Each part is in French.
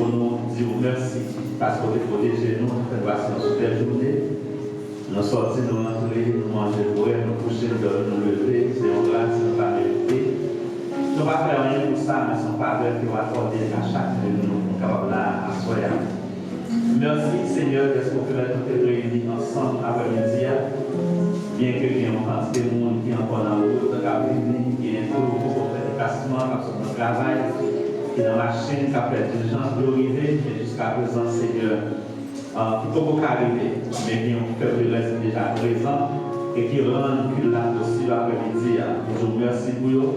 pour nous dire merci parce qu'on est protégé nous, nous faisons une super journée. Nous sortir, nous rentrer, nous manger pour elle, nous coucher, nous lever, c'est une grâce, nous pas mériter. Nous ne pouvons pas faire rien pour ça, mais son faveur qui va accorder à chacun de nous, capable à soyer. Merci Seigneur de ce qu'on peut être réunis ensemble après-midi. Bien que il y ait une quantité de monde qui est encore dans le route, qui a venu, qui est tout pour faire des placements, qui a fait son travail, qui est dans la chaîne, qui a fait diligence pour arriver, mais jusqu'à présent, Seigneur, qui ne peut pas arriver, mais qui ont fait le reste déjà présent et qui rendent que là possible après-midi. Nous merci pour eux,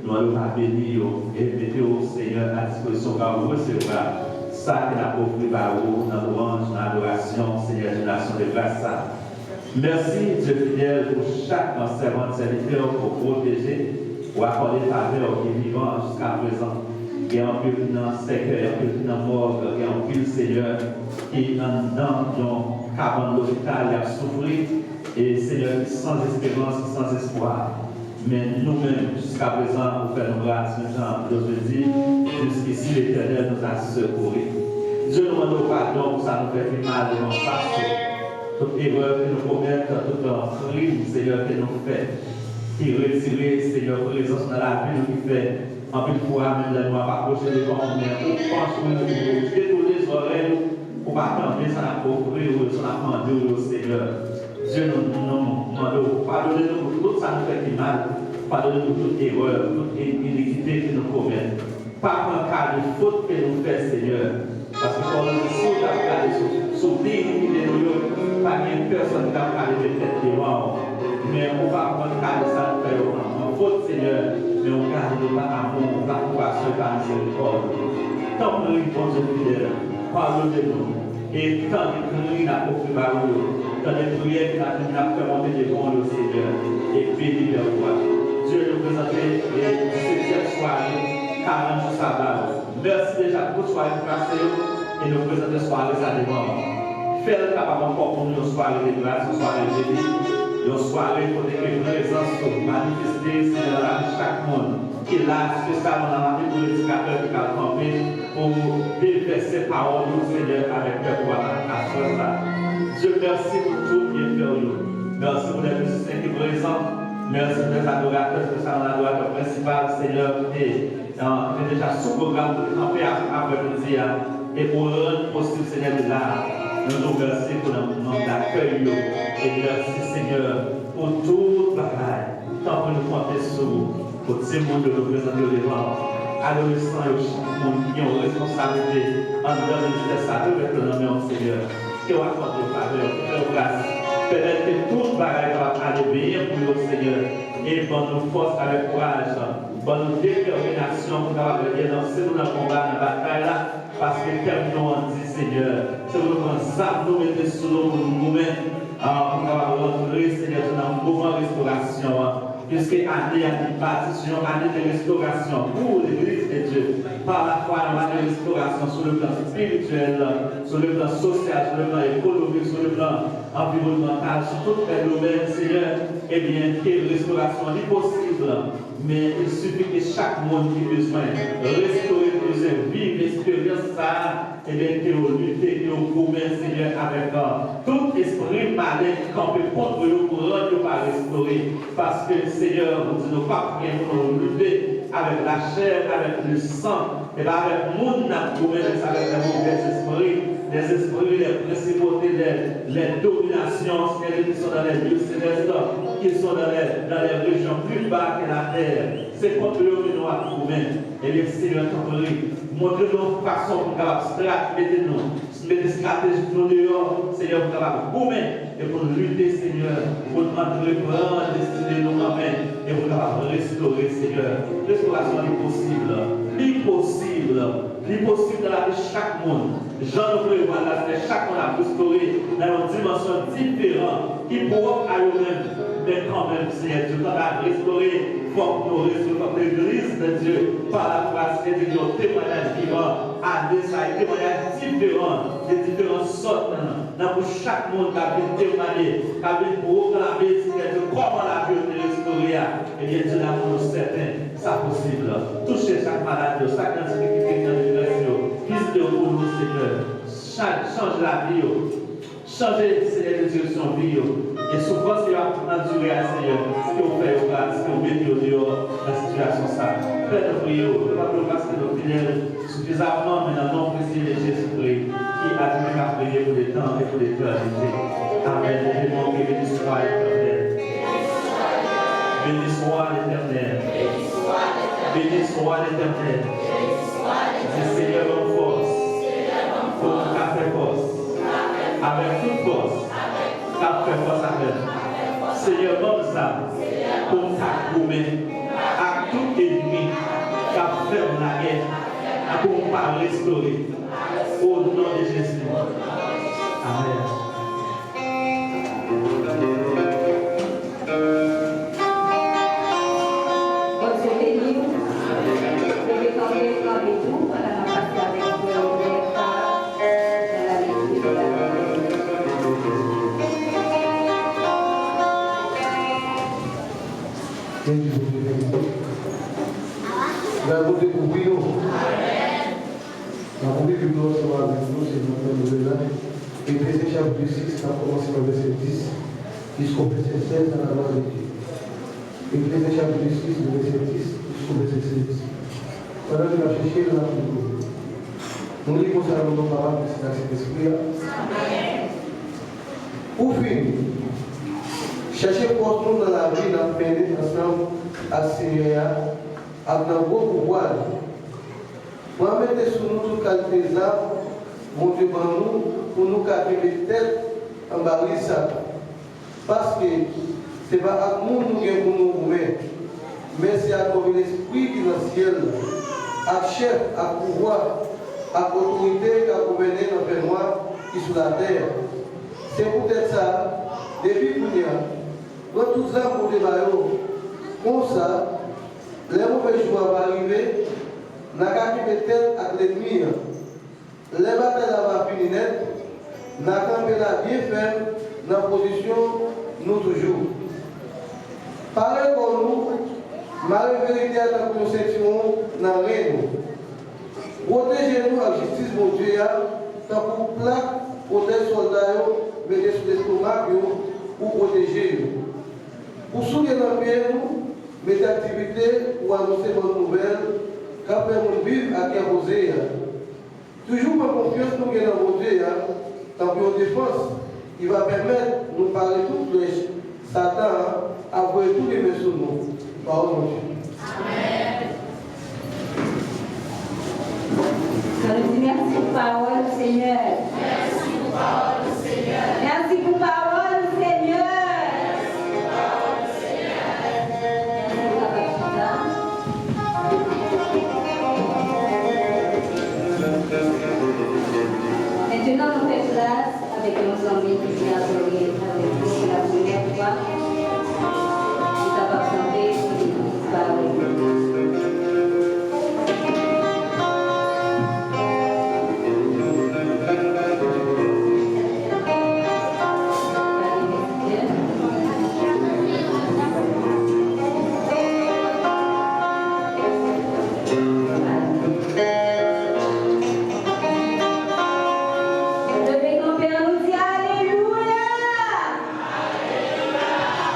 nous allons bénir et mettre Seigneur à disposition car vous recevoir ça qui a offert par vous dans l'orange, dans l'adoration, Seigneur, génération de grâce. Merci Dieu fidèle pour chaque servant serviteur pour protéger, pour accorder faveur qui est vivant jusqu'à présent. Il y a un peu dans le secteur, il y a un peu dans le mort, il y a un peu Seigneur qui est dans le cabane de l'hôpital, il a souffert, et Seigneur, sans espérance, sans espoir. Mais nous-mêmes, jusqu'à présent, nous faisons grâce, Jean, je dis, jusqu'ici l'Éternel nous a secourus. Dieu nous demande pardon pour ça nous fait mal de nos façons. Toute erreur que nous commettons, tout un crime, Seigneur, que nous faisons, qui retire, Seigneur, présence dans la vie, qui fait, en plus de fois, même de nous approcher devant nous, mais on pense que nous détourner les oreilles, pour ne pas attendre, ça n'a pas offert, ça n'a pas demandé au Seigneur. Dieu nous demande, pardonnez-nous pour tout ça nous fait mal, pardonnez-nous pour toute erreur, toute iniquité que nous commettons. Pas un cas de faute que nous faisons, Seigneur. Parce que quand nous sommes regardés sur l'iniquité de nous, pas une personne qui a regardé de tête devant. Mais on va prendre cas de ça, nous faisons en faute, Seigneur. Mais on garde notre amour, notre compassion, notre miséricorde. Tant que nous bon Dieu fidèle, pardonnez-nous. Et tant que nous n'avons pas fait tant de prières que nous avons fait monter devant le Seigneur. Et bénis leur voix. Dieu nous présente les 17e soirée, 40 jours sabbat. Merci déjà pour soirée passée et nous présenter soirée ça devant. Faites capable encore pour nous une soirée de grâce, une soirée de béni, une soirée pour que la présence soit manifestée dans chaque monde. Qui est là, spécialement dans la vie de l'éducateur qui va camper pour déverser paroles du Seigneur avec le pouvoir à soi. Dieu merci pour tout bien fait. Merci pour les musiciens qui sont présents. Merci pour les adorateurs, spécialement l'adorateur principal, Seigneur, qui est déjà sous programme pour camper après-midi et pour rendre possible, Seigneur, de là. Nous nous remercions pour notre nom d'accueil et merci, Seigneur, pour tout le travail. Tant que nous comptons sur vous. Pour tout le monde de nous présenter au devant, adolescents et chaque monde qui ont responsabilité en dehors de ça, tout le nom de Seigneur, qui ont accordé faveur, qui ont grâce. Peut-être que tout le bagage va aller bien pour le Seigneur et pour nous force avec courage, pour nous détermination pour nous dénoncer dans le combat, dans la bataille là, parce que comme nous on dit Seigneur, c'est nous prendre ça, nous mettre sous nous mettre pour nous rentrer, Seigneur, dans un mouvement de restauration. Puisque année à partition, année de restauration pour l'Église de Dieu, par la foi, année de restauration sur le plan spirituel, sur le plan social, sur le plan économique, sur le plan environnemental, sur tout les domaines, Seigneur, eh bien, quelle restauration est possible, mais il suffit que chaque monde qui a besoin de restaurer, besoin de vivre l'expérience, ça, eh bien, que vous luttez, que vous commettez, Seigneur, avec tout esprit malin qui peut contre vous pour rendre pas restaurer, parce que Seigneur, vous dites, nous pas rien pour nous lutter avec la chair, avec le sang, et bien avec le monde, avec les mauvais esprits, les principautés, les dominations, qui sont dans les lieux célestes, qui sont dans les régions plus bas que la terre. C'est contre eux que nous avons trouvé. Et bien, Seigneur, montrez-nous façon pour abstraire, mettez-nous des stratégies pour nous dehors, Seigneur, pour nous et pour nous lutter, Seigneur, pour nous entreprendre, destiner nos mains et pour nous restaurer, Seigneur. Restauration est possible, l'impossible dans la vie de chaque monde. Jean nous prévoit la vie de chaque monde à restaurer dans une dimension différente qui provoque à eux-mêmes, mais quand même, Seigneur, Dieu, quand à restaurer, il faut que nous restaurons l'Église de Dieu par la grâce et de nos témoignages vivants, à des témoignages différents, de différentes sortes, pour chaque monde qui a été témoigné, qui a été proclamé, Seigneur, comment la vie est restaurée, et bien Dieu l'a pour nous certains, ça possible. Toucher chaque malade, chaque difficulté dans l'université, fils de vous, Seigneur. Change la vie. Changer, Seigneur, de direction vie. Et souffrance qui va endurer, Seigneur, ce que vous faites au grâce, ce que vous mettez au dehors dans la situation. Faites-nous prier. Nous allons passer nos fidèles suffisamment, mais dans le nom précis de Jésus-Christ, qui a dû à prier pour les temps et pour l'éternité. Amen. Levez-moi, béni soit l'Éternel. Béni soit l'Éternel. Béni soit l'Éternel. Le Seigneur en force. Pour qu'a fait force. Avec toute force. Qu'a fait force avec. Seigneur, donne ça. Pour t'accoumer. À tout ennemi. Qu'a fait la guerre. Pour pas restaurer. Au nom de Jésus. Amen. La bonté pour nous. La bonté que nous recevons avec nous, c'est notre nouvelle année. Éphésiens chapitre 6, on a commencé par verset 10 jusqu'au verset 16 dans la loi de Dieu. Éphésiens chapitre 6, verset 10 jusqu'au verset 16. Pendant que nous avons cherché, nous avons trouvé. Nous lisons ça dans nos paroles, c'est dans cet esprit-là. Pour finir, cherchez pour nous dans la vie, dans le pays, ensemble, à Seigneur, avec un beau pouvoir. Moi, mettez sur nous toute qualité d'âme, montez devant nous, pour nous garder les têtes en bas de ça. Parce que ce n'est pas à nous qui nous nous mais c'est à travers l'esprit qui est dans le ciel, à chef, à pouvoir, à autorité qui a gouverné dans le noir qui est sur la terre. C'est peut-être ça, depuis qu'on y a, quand tout ça pour les baillots, comme ça, les mauvais jours vont arriver, nous avons campé tête avec l'ennemi. Les batailles vont finir net, nous avons campé là bien ferme, dans la position, nous toujours. Pareil pour nous, ma vérité à la conception dans le règne. Protégez-nous à la justice, mon Dieu, tant pour plaque, protéger les soldats, mettez sur l'estomac pour protéger. Pour soutenir nos pieds, mettez activités pour annoncer bonne nouvelle, qu'après nous vivre à qui poser. Toujours par confiance, nous gagnons dans mon Dieu, tant pour défense, il va permettre de nous parler toute flèche. Satan a voué tous les messieurs sur nous. Parole mon Dieu. Amen. Merci pour la parole, Seigneur. Merci pour la parole, Seigneur. Merci pour la parole, Seigneur. Maintenant, nous faisons place avec nos amis qui viennent adorer avec nous pour la première fois. Nous avons chanté l'église parole. Levez ton Père, nous dit Alléluia. Alléluia.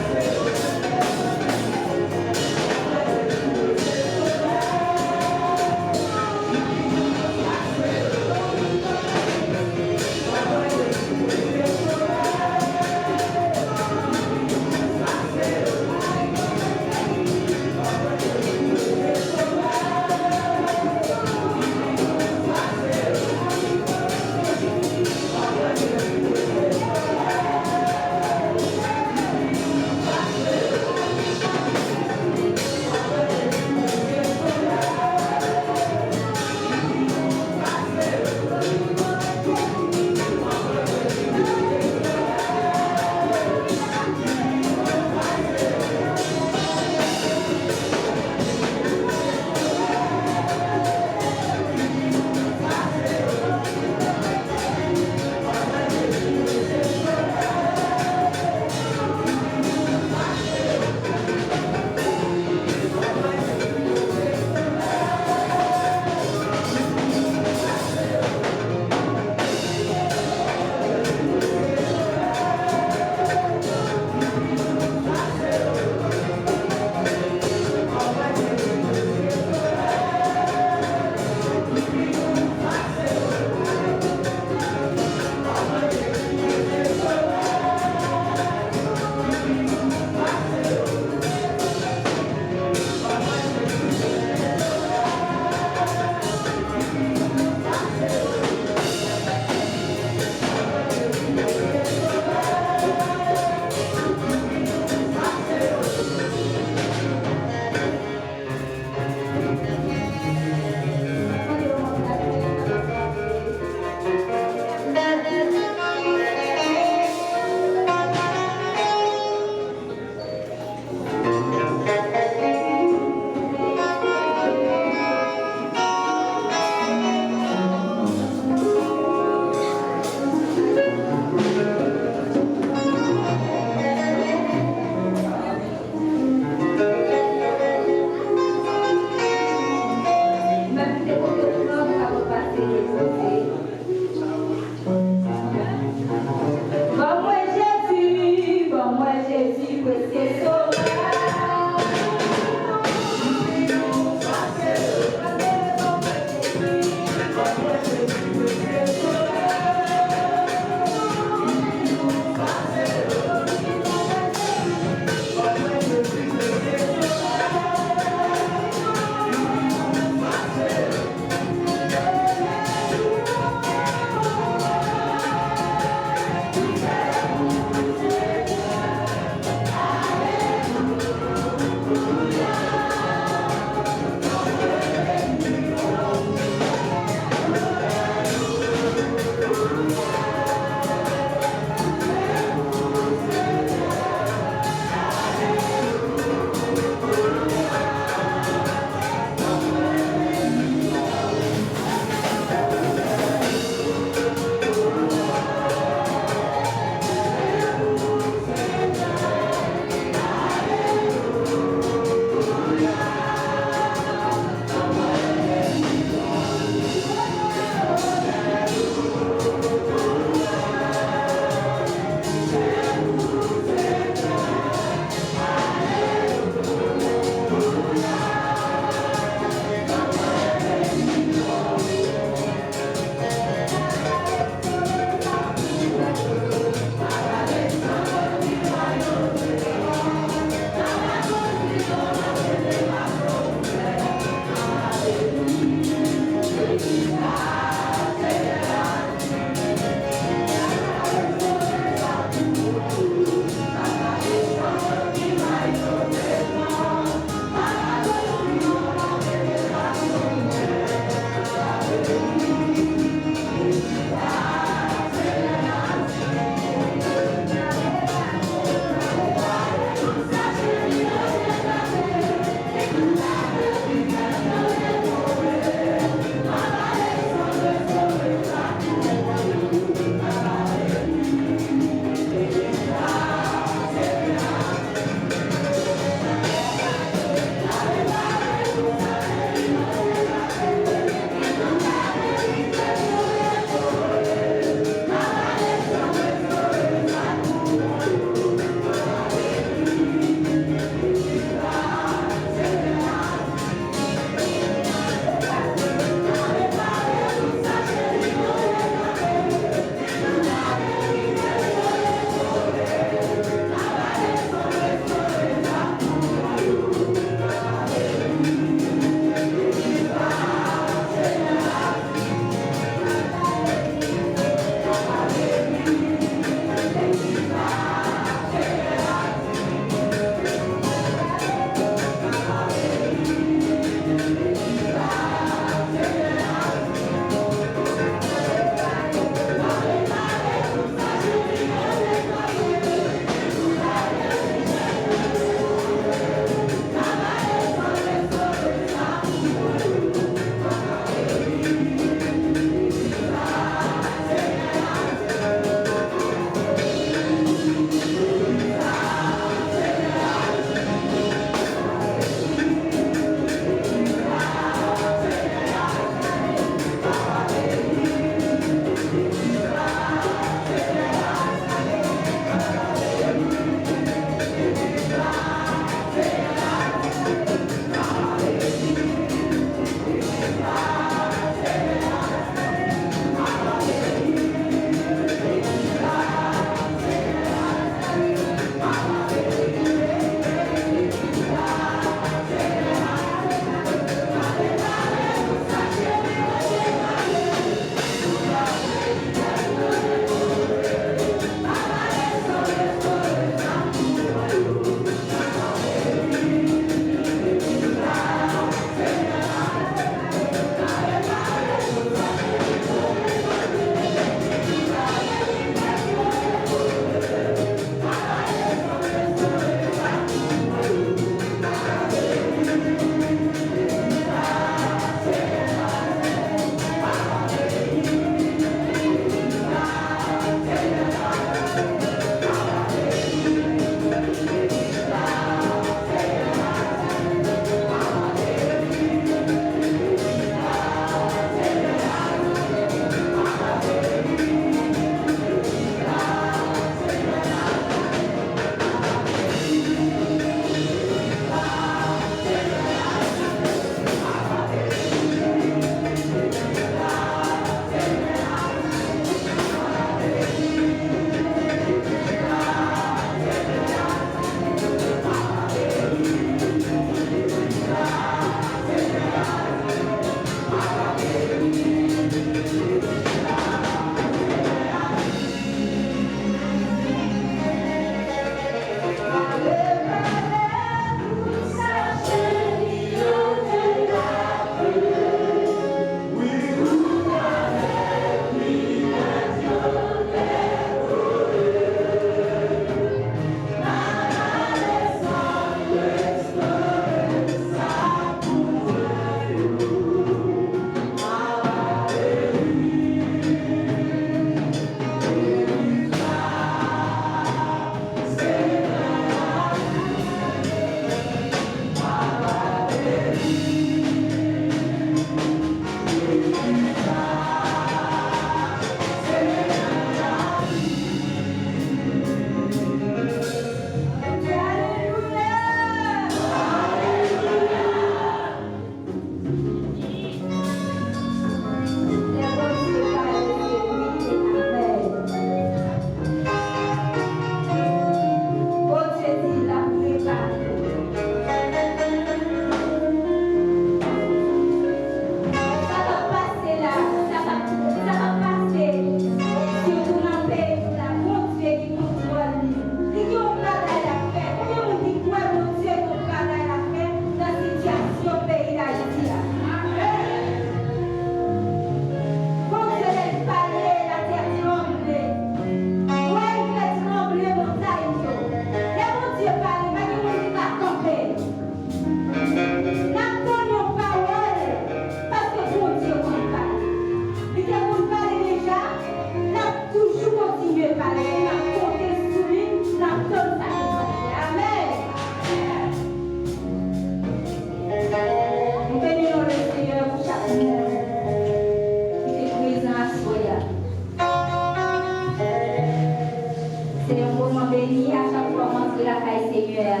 de la caille Seigneur.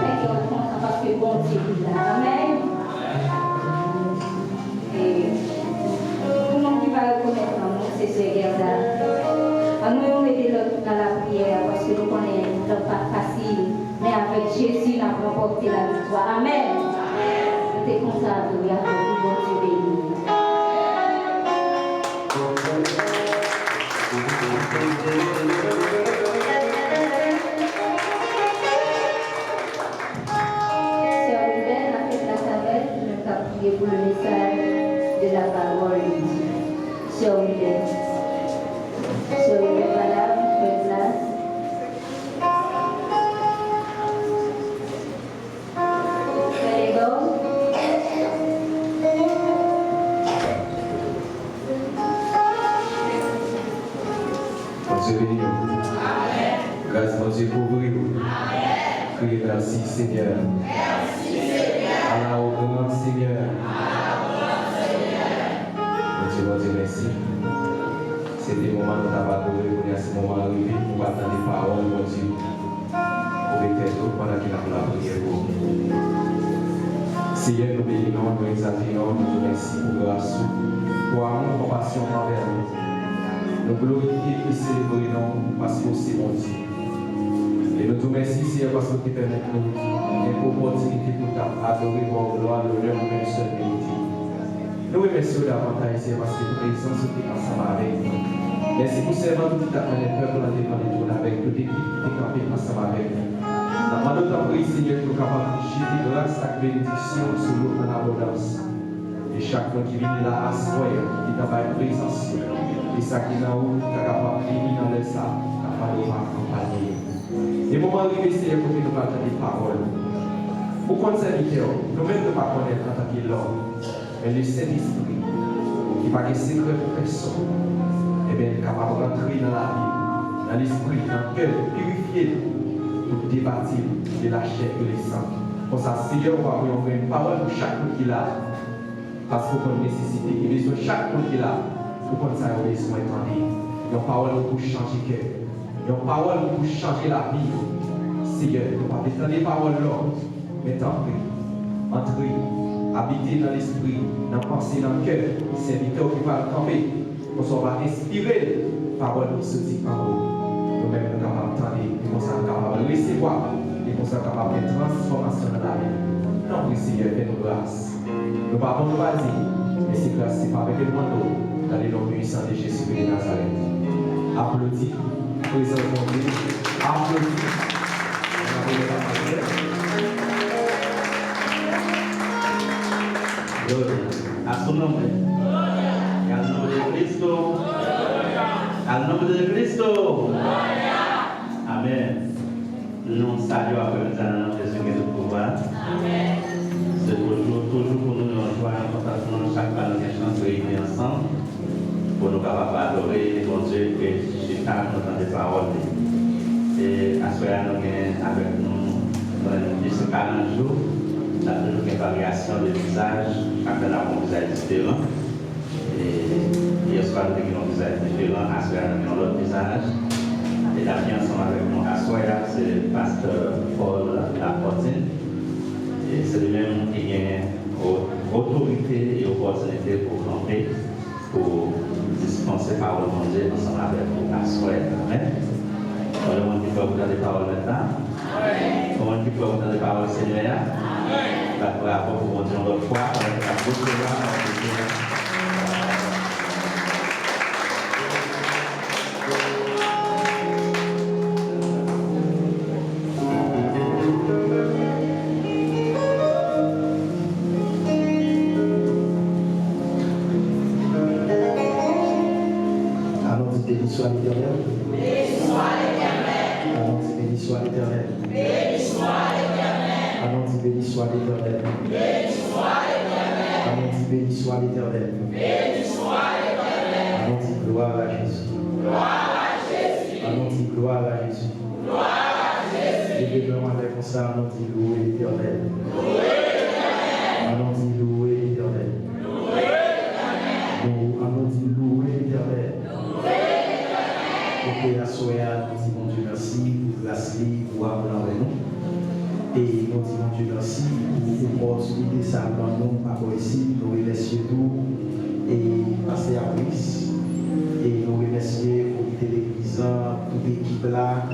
Fait qu'on est content parce que bon Dieu est là. Amen. Et tout le monde qui va reconnaître en nous, c'est ce Gerda. Nous, on met l'autre dans la prière parce que nous connaissons le pas facile. Mais avec Jésus, nous avons remporté la victoire. Amen. Nous sommes contents de vous avec vous, bon Dieu béni. Sœur Hubert a fait la savette, nous avons prié pour le message de la parole. Sœur Hubert. Sœur Hubert, madame, prenez place. Prenez garde. Dieu béni. Grâce mon Dieu pour vous. Criez merci Seigneur. Allah au grand Seigneur. Mon Dieu, merci. C'était le moment où nous avons adoré, pour ce moment arrivé, pour attendre les paroles, mon Dieu. Pour être tout pendant qu'il a la prière pour nous. Seigneur, nous bénissons, nous exaltons, nous vous remercions pour grâce, pour amour, compassion envers nous. Nous glorifions et célébrons parce que c'est mon Dieu. Et nous vous remercions, Seigneur, parce que tu permets nous une opportunité pour adorer vos gloires, l'honneur, nous même seul mérité. Nous remercions davantage, Seigneur, parce que tu présentes qui est ensemble avec nous. Merci pour seulement tout à fait les peuples dans les tours avec toute l'équipe qui est campée ensemble avec nous. Nous demandons ta prière, Seigneur, pour capable de jeter grâce et bénédiction sur nous en abondance. Et chaque fois qui vient là à soi, qui est dans la présence, et ça qui est là où tu es capable de venir dans le sable, capable de m'accompagner. Les moments arrivés, Seigneur, pour que nous partageons des paroles. Pour qu'on serviteur, nous-mêmes ne pas connaître en tant que l'homme, mais le Saint-Esprit, qui n'a pas de secret pour personne, et bien capable de rentrer dans la vie, dans l'esprit, dans le cœur, purifier, pour débattre de la chair et le sang. Pour ça, Seigneur, on va avoir une parole pour chaque monde qui l'a, parce qu'on a une nécessité, il y a besoin de chaque monde qui l'a, pour qu'on ça ait besoin d'entendre. Il y a une parole pour changer le cœur. Il y a une parole pour changer la vie. Seigneur, nous ne pas attendre les paroles là, mais entrer, habiter dans l'esprit, dans la pensée, dans le cœur, serviteur qui va camper, pour qu'on va inspirer parole qui se dit par nous. Nous-mêmes, nous sommes capables d'entendre, nous sommes capables de recevoir, et nous sommes capables de transformation dans la vie. Non, oui, Seigneur, fais-nous grâce. Nous ne pouvons pas dire, mais c'est grâce, c'est pas avec le monde, dans les noms puissants de Jésus de Nazareth. Applaudis, présence mon Dieu, applaudis. A su nombre. Al nombre de Cristo. Al nombre de Cristo. Amen. Nous saluons après nous allons Jésus qui est au pouvoir. C'est toujours pour nous rejoindre en chaque fois nous avons chance de réunir ensemble pour nous capables d'adorer mon Dieu et chacun nous dans des paroles. Et à ce moment-là, nous avons avec nous 10-40 jours. Nous avons toujours une variation de visage, chacun a un visage différent. Et hier soir, nous avons un visage différent, à ce moment-là, nous avons l'autre visage. Et la vie ensemble avec nous à ce moment-là, c'est le pasteur Paul Laportine. Et c'est lui-même qui a autorité et opportunité pour camper, pour dispenser par le monde ensemble avec vous à ce moment-là. Amen. On demande qui peut vous donner des paroles maintenant. On demande qui peut vous donner des paroles Seigneur. Pour rapport pour mon Dieu, on doit croire avec la bouche de l'âme. Allons, béni soit l'Éternel. Béni soit l'Éternel. Allons, béni soit l'Éternel. Béni soit l'Éternel. Allons, béni soit l'Éternel. Béni soit l'Éternel. Allons, béni soit l'Éternel. Béni soit l'Éternel. Allons, gloire à Jésus. Gloire à Jésus. Allons, gloire à Jésus. Gloire à Jésus. Et devant avec mon ça, allons, louer l'Éternel. Louer l'Éternel. Allons, louer l'Éternel. Louer l'Éternel. Allons, louer l'Éternel. Louer l'Éternel. Ok, la soirée, nous disons mon Dieu merci pour la grâce pour avoir avec nous. Et nous disons Dieu merci pour l'opportunité ça nous à ici. Nous remercions tout et passer à Brice. Et nous remercions le comité de l'église, toute l'équipe là,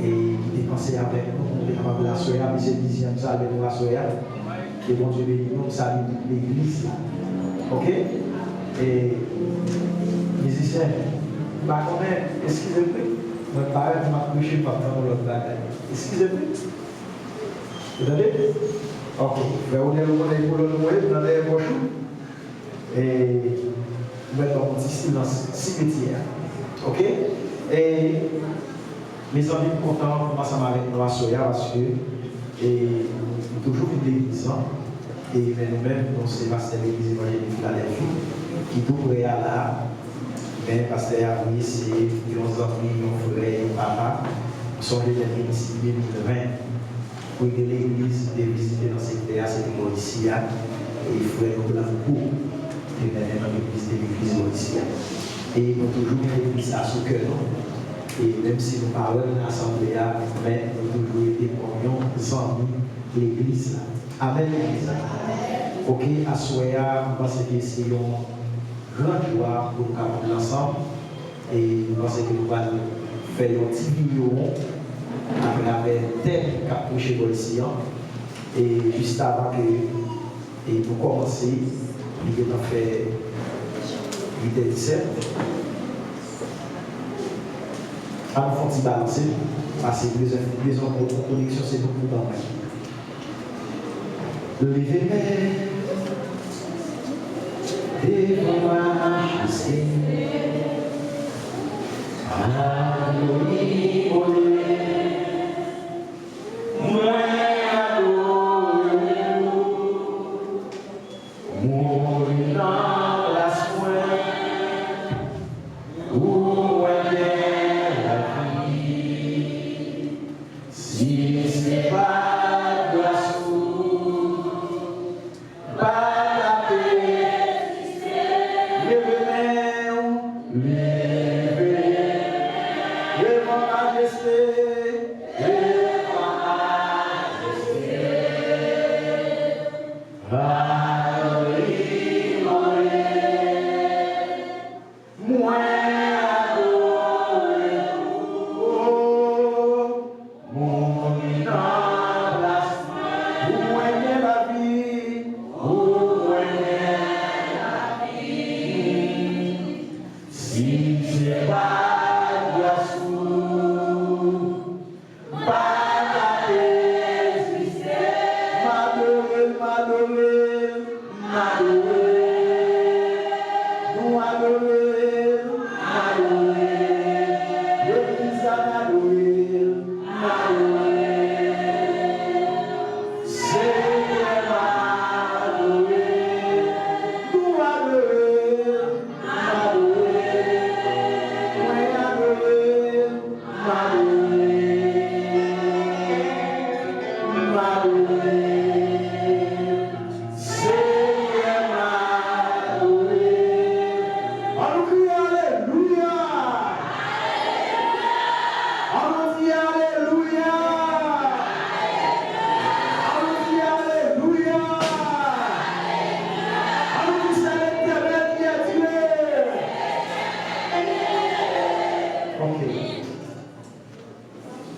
et qui est passé avec nous. On est capable de la soya, monsieur le 10e salle de la soya. Que bon Dieu bénisse nous, salue toute l'église. Ok? Et musiciens, bah quand même, excusez-moi. Mon père m'a couché par dans l'autre bagaille. Excusez-moi. Vous entendez? Ok. Je vais vous dire pour le noyer dans les poches. Et vous mettez un petit silence cimetière. Ok? Et mes amis contents pour ensemble avec nous à Soya parce que toujours une église. Et nous-mêmes, c'est pasteur de l'église évangélique de Philadelphie qui tout prêt à là. Mais pasteur Abri, c'est nos amis, nos frères et papa. Nous sommes les ici 2020 pour que l'église de visiter dans ce secteur, c'est pour ici. Et il faut nous la beaucoup de l'église ici. Et nous toujours l'église à ce cœur. Et même si nous parlons de l'assemblée, mais nous toujours été pour amis l'église. Amen l'église. Ok, à Soya, je pense que c'est une grande joie pour nous ensemble. Et je pense que nous allons faire un petit vidéo à travers tel capuche ici. Et juste avant que nous commencions, nous allons faire 8h17. À nous faire balancer, parce que les hommes de connexion, c'est beaucoup dans moi. Levez devant ma majesté,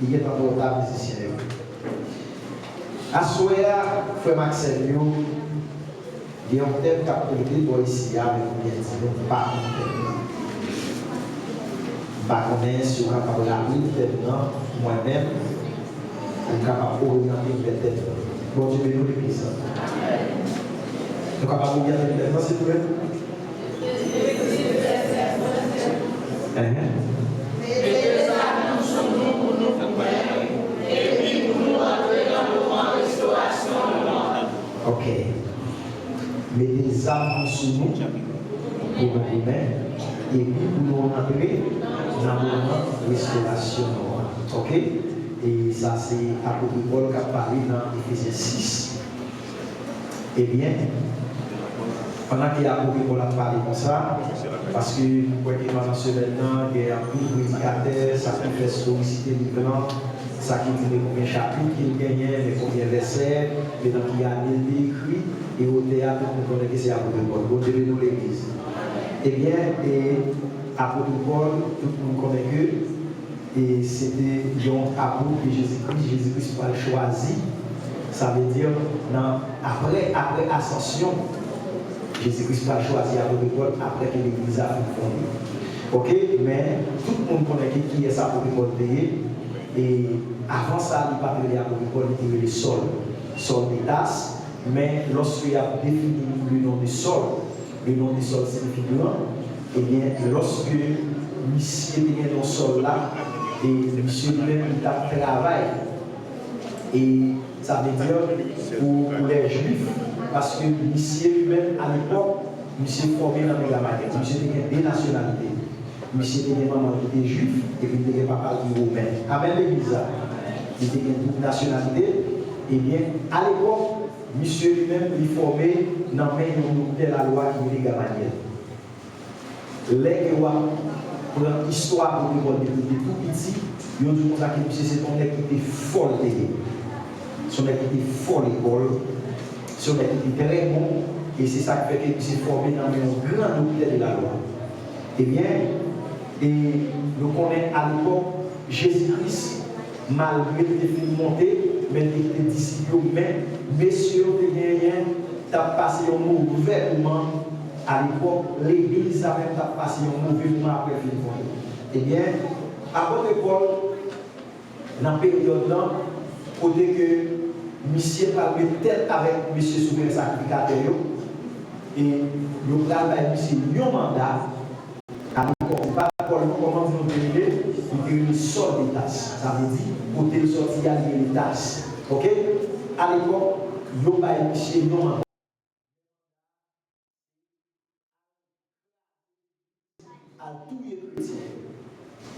il est en retard musicien. À Soya, frère Maxime, il y a un thème qui a été pour ici, avec bien dit, pas connaître si on est capable d'appeler moi-même, on est capable d'orienter peut-être. Bon Dieu, bénis l'église. On est capable d'orienter peut-être, s'il vous plaît. Ok. Mettez des armes sous nous pour nous mettre et puis pour nous entrer dans le moment de restauration. Ok? Et ça, c'est l'apôtre Paul qui a parlé dans Éphésiens 6. Eh bien, pendant que l'apôtre Paul a parlé comme ça, parce que vous voyez que dans ce moment, il y a un peu de prédicateur, ça peut faire solliciter les plans. ça qui dit combien de chapitres qu'il gagnait, mais combien de versets, mais dans qui année il écrit, et au théâtre, on connaît que c'est apôtre Paul. Bon Dieu nous l'église. Eh bien, apôtre Paul, tout le monde connaît que, et c'était un apôtre de Jésus-Christ pas choisi. Ça veut dire, après ascension, Jésus-Christ pas choisi apôtre Paul après que l'église a fondé. Ok, mais tout le monde connaît qui est ça pour Paul payé. Et avant ça, il pas appelé apôtre Paul, il était le Saul des tasses. Mais lorsqu'il a défini le nom de Saul signifie grand. Et bien, lorsque monsieur était dans Saul là, et monsieur lui-même il a travaillé. Et ça veut dire pour les Juifs, parce que monsieur lui-même à l'époque, monsieur formé dans les gamins, monsieur était des nationalités. Monsieur était maman qui était juif et puis il était papa qui était romain. Avec l'église, il était une nationalité. Et bien, à l'époque, monsieur lui-même il formé dans de la loi qui est Gamaliel. Les Gewa, pour l'histoire pour le depuis tout petit, ils ont dit que monsieur c'est ton équipe qui était folle. Son équipe qui était folle école. Son équipe qui était très bon. Et c'est ça qui fait que monsieur formé dans un grand hôpital de la loi. Eh bien, et nous connaissons à l'époque Jésus-Christ, malgré les défis montés, mais les disciples, mais messieurs, tu as passé un mauvais moment à l'époque, l'église a même passé un mauvais moment après le film. Eh bien, après Paul, dans la période-là, côté que monsieur parlait tête avec monsieur souverain sacrificateur, et nous avons monsieur un mandat. Paul, comment vous terminez? Il dit sort des tasses. Ça veut dire, pour te sortir, il y a des tasses. Ok? À l'époque, il y a un monsieur non. À tous les chrétiens.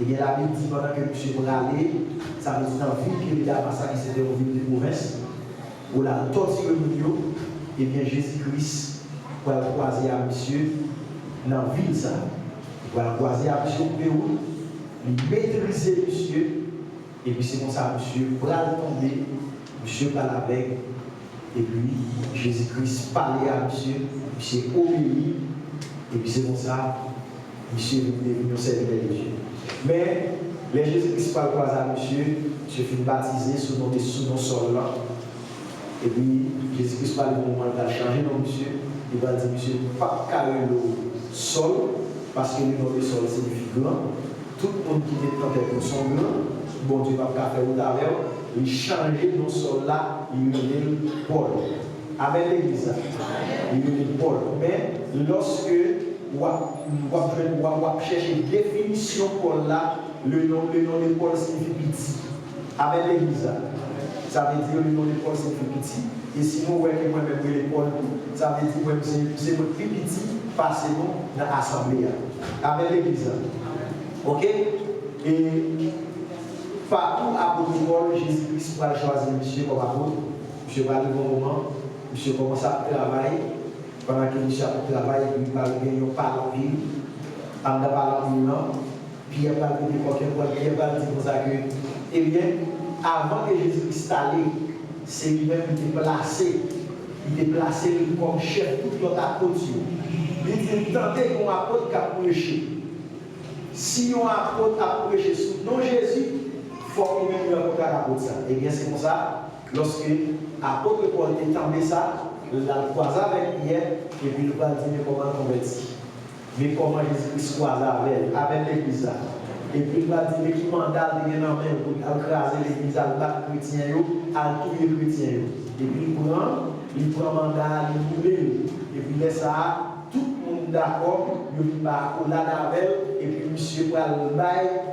Et bien, la Bible dit pendant que monsieur pour aller, ça veut dire dans la ville qu'il a massacré, c'était une ville de province, où la torture le milieu, et bien Jésus-Christ, pour le croiser à monsieur, dans la ville, ça. Voilà, croiser à monsieur Pérou, il maîtriser monsieur, et puis c'est comme ça, monsieur, bras tomber, monsieur parle avec, et puis Jésus-Christ parlait à monsieur, monsieur obéit, et puis c'est comme ça, monsieur est venu servir de Dieu. Mais les Jésus-Christ parle croiser à monsieur finit baptisé sous nos sols là, et puis Jésus-Christ parle au moment de changer, non monsieur, il va dire monsieur, pas carré le sol. Parce que le nom de sol signifie grand. Tout le monde qui est tenté pour son grand, bon Dieu va faire au travers, il change nos sol là, il est Paul. Avec l'église, il est Paul. Mais lorsque on cherche une définition Paul là, le nom de Paul signifie petit. Avec l'église, ça veut dire le nom de Paul signifie petit. Et sinon, moi-même, Paul, ça veut dire que c'est votre plus petit. Passez-nous dans l'assemblée avec l'église. Ok? Et partout à Paul, Jésus-Christ va choisir monsieur comme apôtre. Monsieur va le bon moment. Monsieur commence à travailler. Pendant que monsieur a travaillé, il va gagner par la ville. En parlant de là, Pierre va dire Pierre va dire comme ça que, eh bien, avant que Jésus-Christ allait, c'est lui-même qui était placé. Il était placé comme chef de toute apôtre. Il dit tenter qu'on apôtre qui a prêché. Si on apôtre a prêché sous nom Jésus, il faut qu'il y ait un apôtre qui a apôtre ça. Et bien c'est comme ça, lorsque l'apôtre Paul est tombé ça, il l'a croisé avec Pierre, et puis il va dire comment convertir. Mais comment Jésus-Christ croise avec l'église. Et puis il va dire qui mandat de gagner en main pour écraser l'église, à battre les chrétiens, à tous les chrétiens. Et puis il prend mandat, il brûle, et puis il laisse ça. Tout le monde d'accord, il va au Ladavel, et puis monsieur Pral,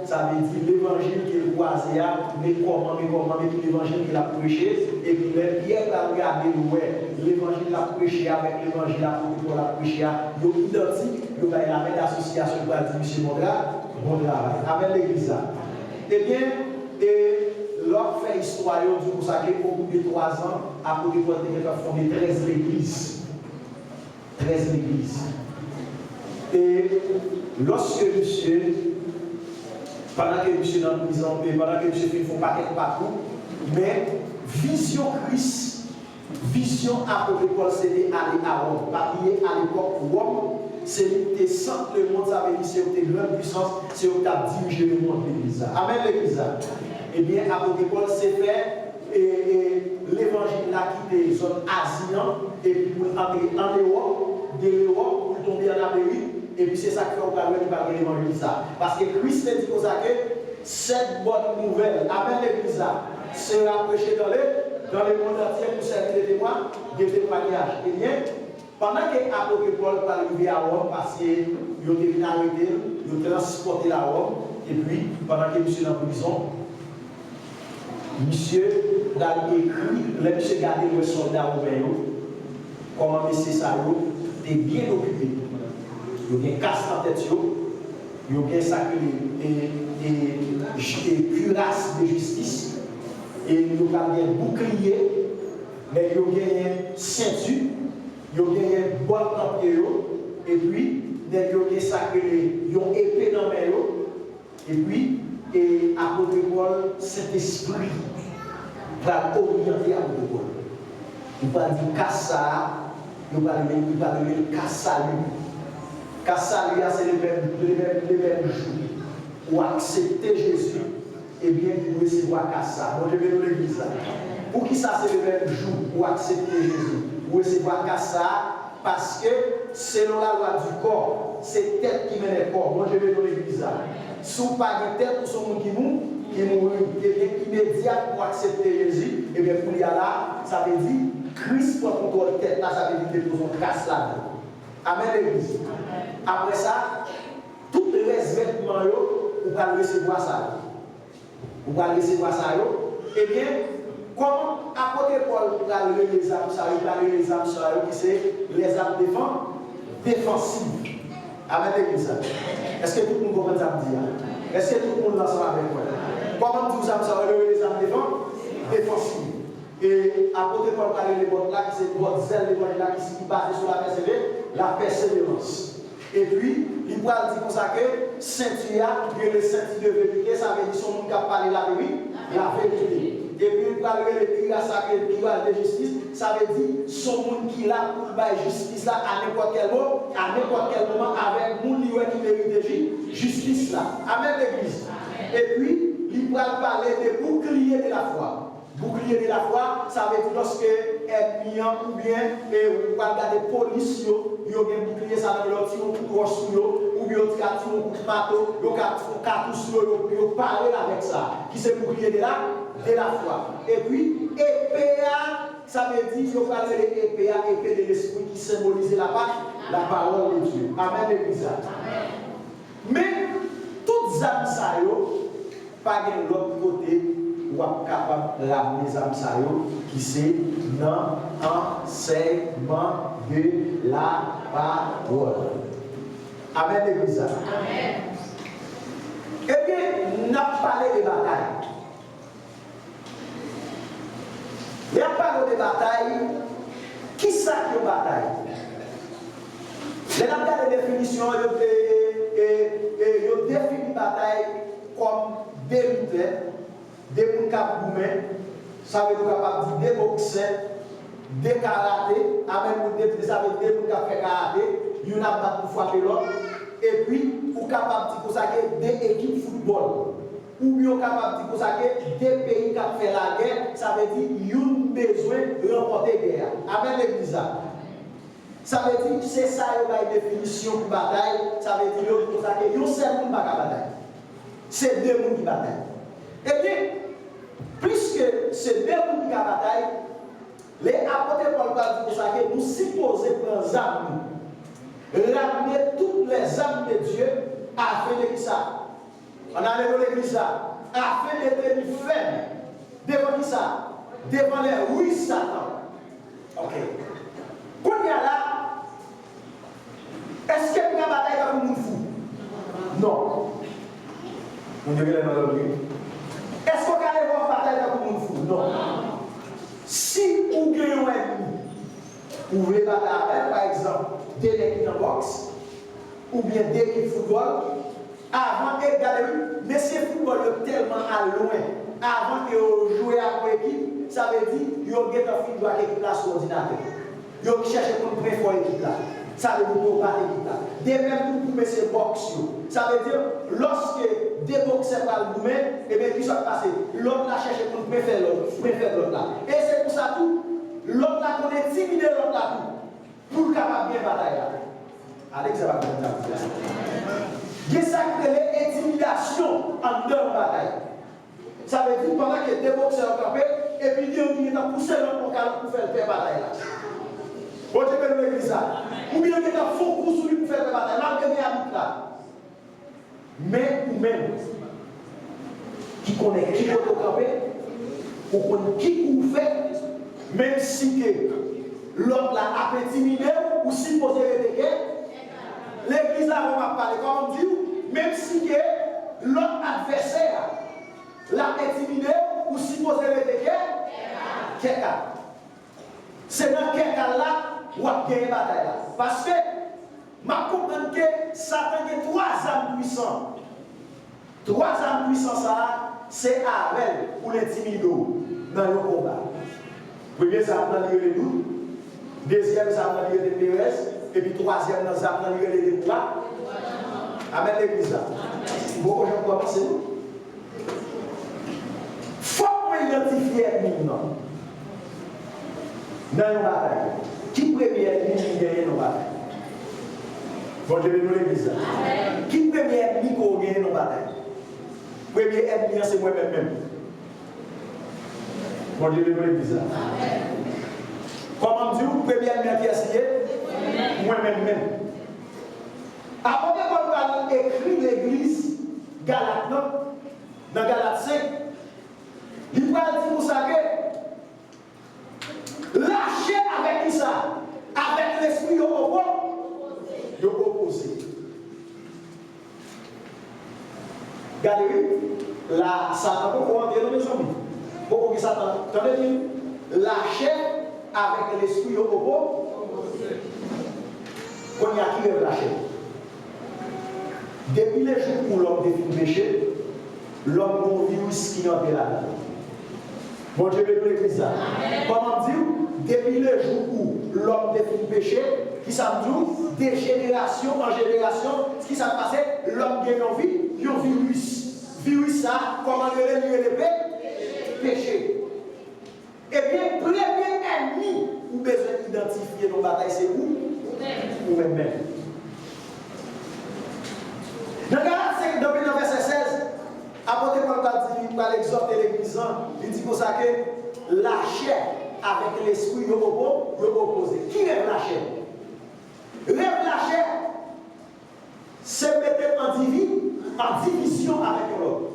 ça veut dire l'évangile qu'il croisé, mais comment, puis l'évangile qu'il a prêché, et puis Pierre va regarder l'évangile qu'il a prêché avec l'évangile qu'il a prêché, il est identique, il va la même association pour dire monsieur Mondra, bon travail, avec l'église. Eh bien, l'autre fait histoire, du coup, ça au bout de 3 ans, après Paul a fondé 13 églises. 13 églises. Et lorsque monsieur pendant que monsieur dans la prison, pendant que monsieur fait un paquet de parcours, mais vision Christ, vision apôtre Paul, c'était aller à Rome. Pas lié à l'époque Rome, c'est centre le monde, ça veut dire c'est une grande puissance, c'est où tu as dirigé le monde l'église. Amen l'église. Eh bien, apôtre Paul s'est fait l'évangile a quitté les zones asiatiques et puis pour entrer en Europe, de l'Europe pour tomber en Amérique. Et puis c'est ça qui fait qu'on parle de l'évangile ça. Parce que Christ a dit aux que cette bonne nouvelle, amen l'église, sera prêchée dans le monde entier pour servir des témoins, des témoignages. Et bien, pendant que l'apôtre Paul va arriver à Rome, parce qu'il a été arrêté, il a transporté à Rome, et puis pendant que monsieur est en prison, monsieur a écrit, le monsieur a gardé le soldat romain, comment monsieur Salo est bien occupé. Il y a une casse en tête, il y a un sacré cuirasse de justice, et il y a un bouclier, mais il y a une ceinture, il y a une boîte en pied, et puis il y a un sacré, il y a une épée dans la main, et puis, apôtre Paul, cet esprit va orienter apôtre Paul. Il va dire Kassa, il va dire Kassalu. Kassalu, c'est le même jour où accepter Jésus, et bien pour recevoir Kassa. Bon, je vais dans l'église. Pour qui ça, c'est le même jour où accepter Jésus, où recevoir Kassa, parce que selon la loi du corps, c'est tête qui mène le corps. Moi, je vais dans l'église. Si vous pas de tête pour son monde qui mourut, et bien immédiat pour accepter Jésus, et bien pour y aller là, ça veut dire Christ prend contrôle de tête là, ça veut dire que nous casse là. Amen l'église. Après ça, tous les vêtements, vous allez recevoir ça. Vous allez recevoir ça. Eh bien, comme apôtre Paul va lever les âmes, ça va lever les âmes, qui c'est les âmes défensives. Amen l'église. Est-ce que tout le monde comprend ça me dire? Est-ce que tout le monde est ensemble avec moi? Comment tout ça va lever les âmes défensives? Et apôtre Paul va lever les bottes là, qui c'est votre zèle de là, qui est basé sur la persévérance. Et puis, il va dire comme ça que ceinture, le ceinture de vérité, ça veut dire son monde qui a parlé la vérité. Et puis, il va lever le cuirasse sacré, le cuirasse de justice, ça veut dire son monde qui là pour la justice là à n'importe quel moment, avec mon lieu qui mérite justice là. Amen l'église. Et puis, il va parler des boucliers de la foi. Bouclier de la foi, ça veut dire lorsque ennemi ou bien vous regardez police, il y a un bouclier, ça veut dire qu'il y a un coup de roche ou bien il y a un coup de marteau, il y a un cartouche, il y a parler avec ça, qui c'est bouclier de la foi. Et puis, EPA, ça veut dire qu'il y a EPA, épée de l'esprit qui symbolise la parole de Dieu. Amen, l'église. Mais, toutes les âmes, ça y est, pas de l'autre côté. Ou capable de ramener les âmes qui c'est dans l'enseignement de la parole. Amen, l'église. Amen. Eh bien, nous avons parlé de bataille. Nous avons parlé de bataille. Qui ça qui est une bataille? Nous avons regardé la définition, nous avons défini la bataille comme des lutteurs. Des gens qui ont ça veut dire des boxeurs, des karaté, ça veut dire des gens qui ont fait karaté, ils ont battu pour frapper l'autre, et puis, vous capable de dire des équipes de football, ou bien capable de dire des pays qui ont fait la guerre, ça veut dire qu'ils ont besoin de remporter la guerre. Amen l'église. Ça veut dire que c'est ça la définition de bataille, ça veut dire qu'ils ont seul monde qui bataille. C'est deux gens qui bataillent. Et bien, puisque c'est deux gens qui bataillent, les apôtres Paul va dire que nous supposons prendre les armes, ramener toutes les armes de Dieu afin de ça. On a dans l'église afin de tenir ferme devant qui ça? Devant les oui Satan. Ok. Quand il y a là, est-ce que vous avez bataille comme nous fou? Non. Vous devez aller dans le est-ce qu'on a une bataille comme nous fou? Non. Si vous gagnez un ennemi, vous voulez battre avec, par exemple, des équipes de boxe, ou bien des équipes de football, Avant que regardez, mais c'est football tellement à loin. Avant que vous jouez à une équipe, ça veut dire que vous avez un doit équipe là sur l'ordinateur. Vous cherchez pour préférer l'équipe là. Ça veut dire que vous battre l'équipe là. Dès même pour ces box, ça veut dire lorsque des boxeurs vont vous mettre, et bien qui sont passés, l'autre là cherche pour préférer l'autre là. Et c'est pour ça tout, l'autre là qu'on est timide l'autre là tout, pour capable bien bataille là. Allez, ça va bien là. Il y a ça qui est l'intimidation en deux batailles. Ça veut dire pendant que des boxeurs ont campé, et puis Dieu qui est poussé l'autre pour faire la bataille là. Bon Dieu peut nous dire ça. Ou bien il y a un faux coup sur lui pour faire la bataille. Là, il y a un là. Mais ou même, qui connaît qui peut camper, ou connaît qui vous fait, même si l'autre là a intimidé ou si posé les l'église là, on va parler, comme on dit, même si l'autre adversaire l'a intimidé ou si posé les quelqu'un. C'est dans quel cas là où a gagné la bataille là. Parce que, je comprends que Satan a 3 âmes puissantes. 3 âmes puissantes, c'est Abel pour l'intimider dans le combat. Premier, ça va dans les doutes. Deuxième, ça va dans les PRS. Et puis troisième, ça va dans les débois. Amen l'église là. Bon, je vais commencer. Il faut identifier l'ennemi dans une bataille. Qui premier ennemi qui gagne dans la bataille? Bon, je vais nous l'église là. Qui premier ennemi qui gagne dans la bataille? Premier ennemi, c'est moi-même. Bon, je vais nous l'église là. Comment dire, premier ennemi qui est signé? Moi-même. Après qu'on va écrire l'église Galate, dans Galate 5, il va dire pour ça que lâcher avec qui ça? Avec l'esprit opposé. Regardez, là, Satan peut rentrer dans les zombies. Pourquoi Satan? Attendez, lâcher avec l'esprit opposé. Qu'on y a qui veut lâcher. Depuis les jours où l'homme défie le péché, l'homme a un virus qui est entré là-dedans. Bon Dieu veut l'église ça. Comment dire? Depuis le jour où l'homme défie le péché, qui ça dit, de génération en génération, ce qui s'est passé, l'homme gagne en vie, il y a un virus. Virus ça, comment le péché. Et bien, premier ennemi, ou besoin d'identifier nos batailles, c'est où? Vous-même. Dans le verset 16, apôtre Paul va exhorter l'église, il dit pour ça que la chair avec l'esprit opposé. Qui rêve la chair? Rêve la chair, c'est mettre en division avec l'autre.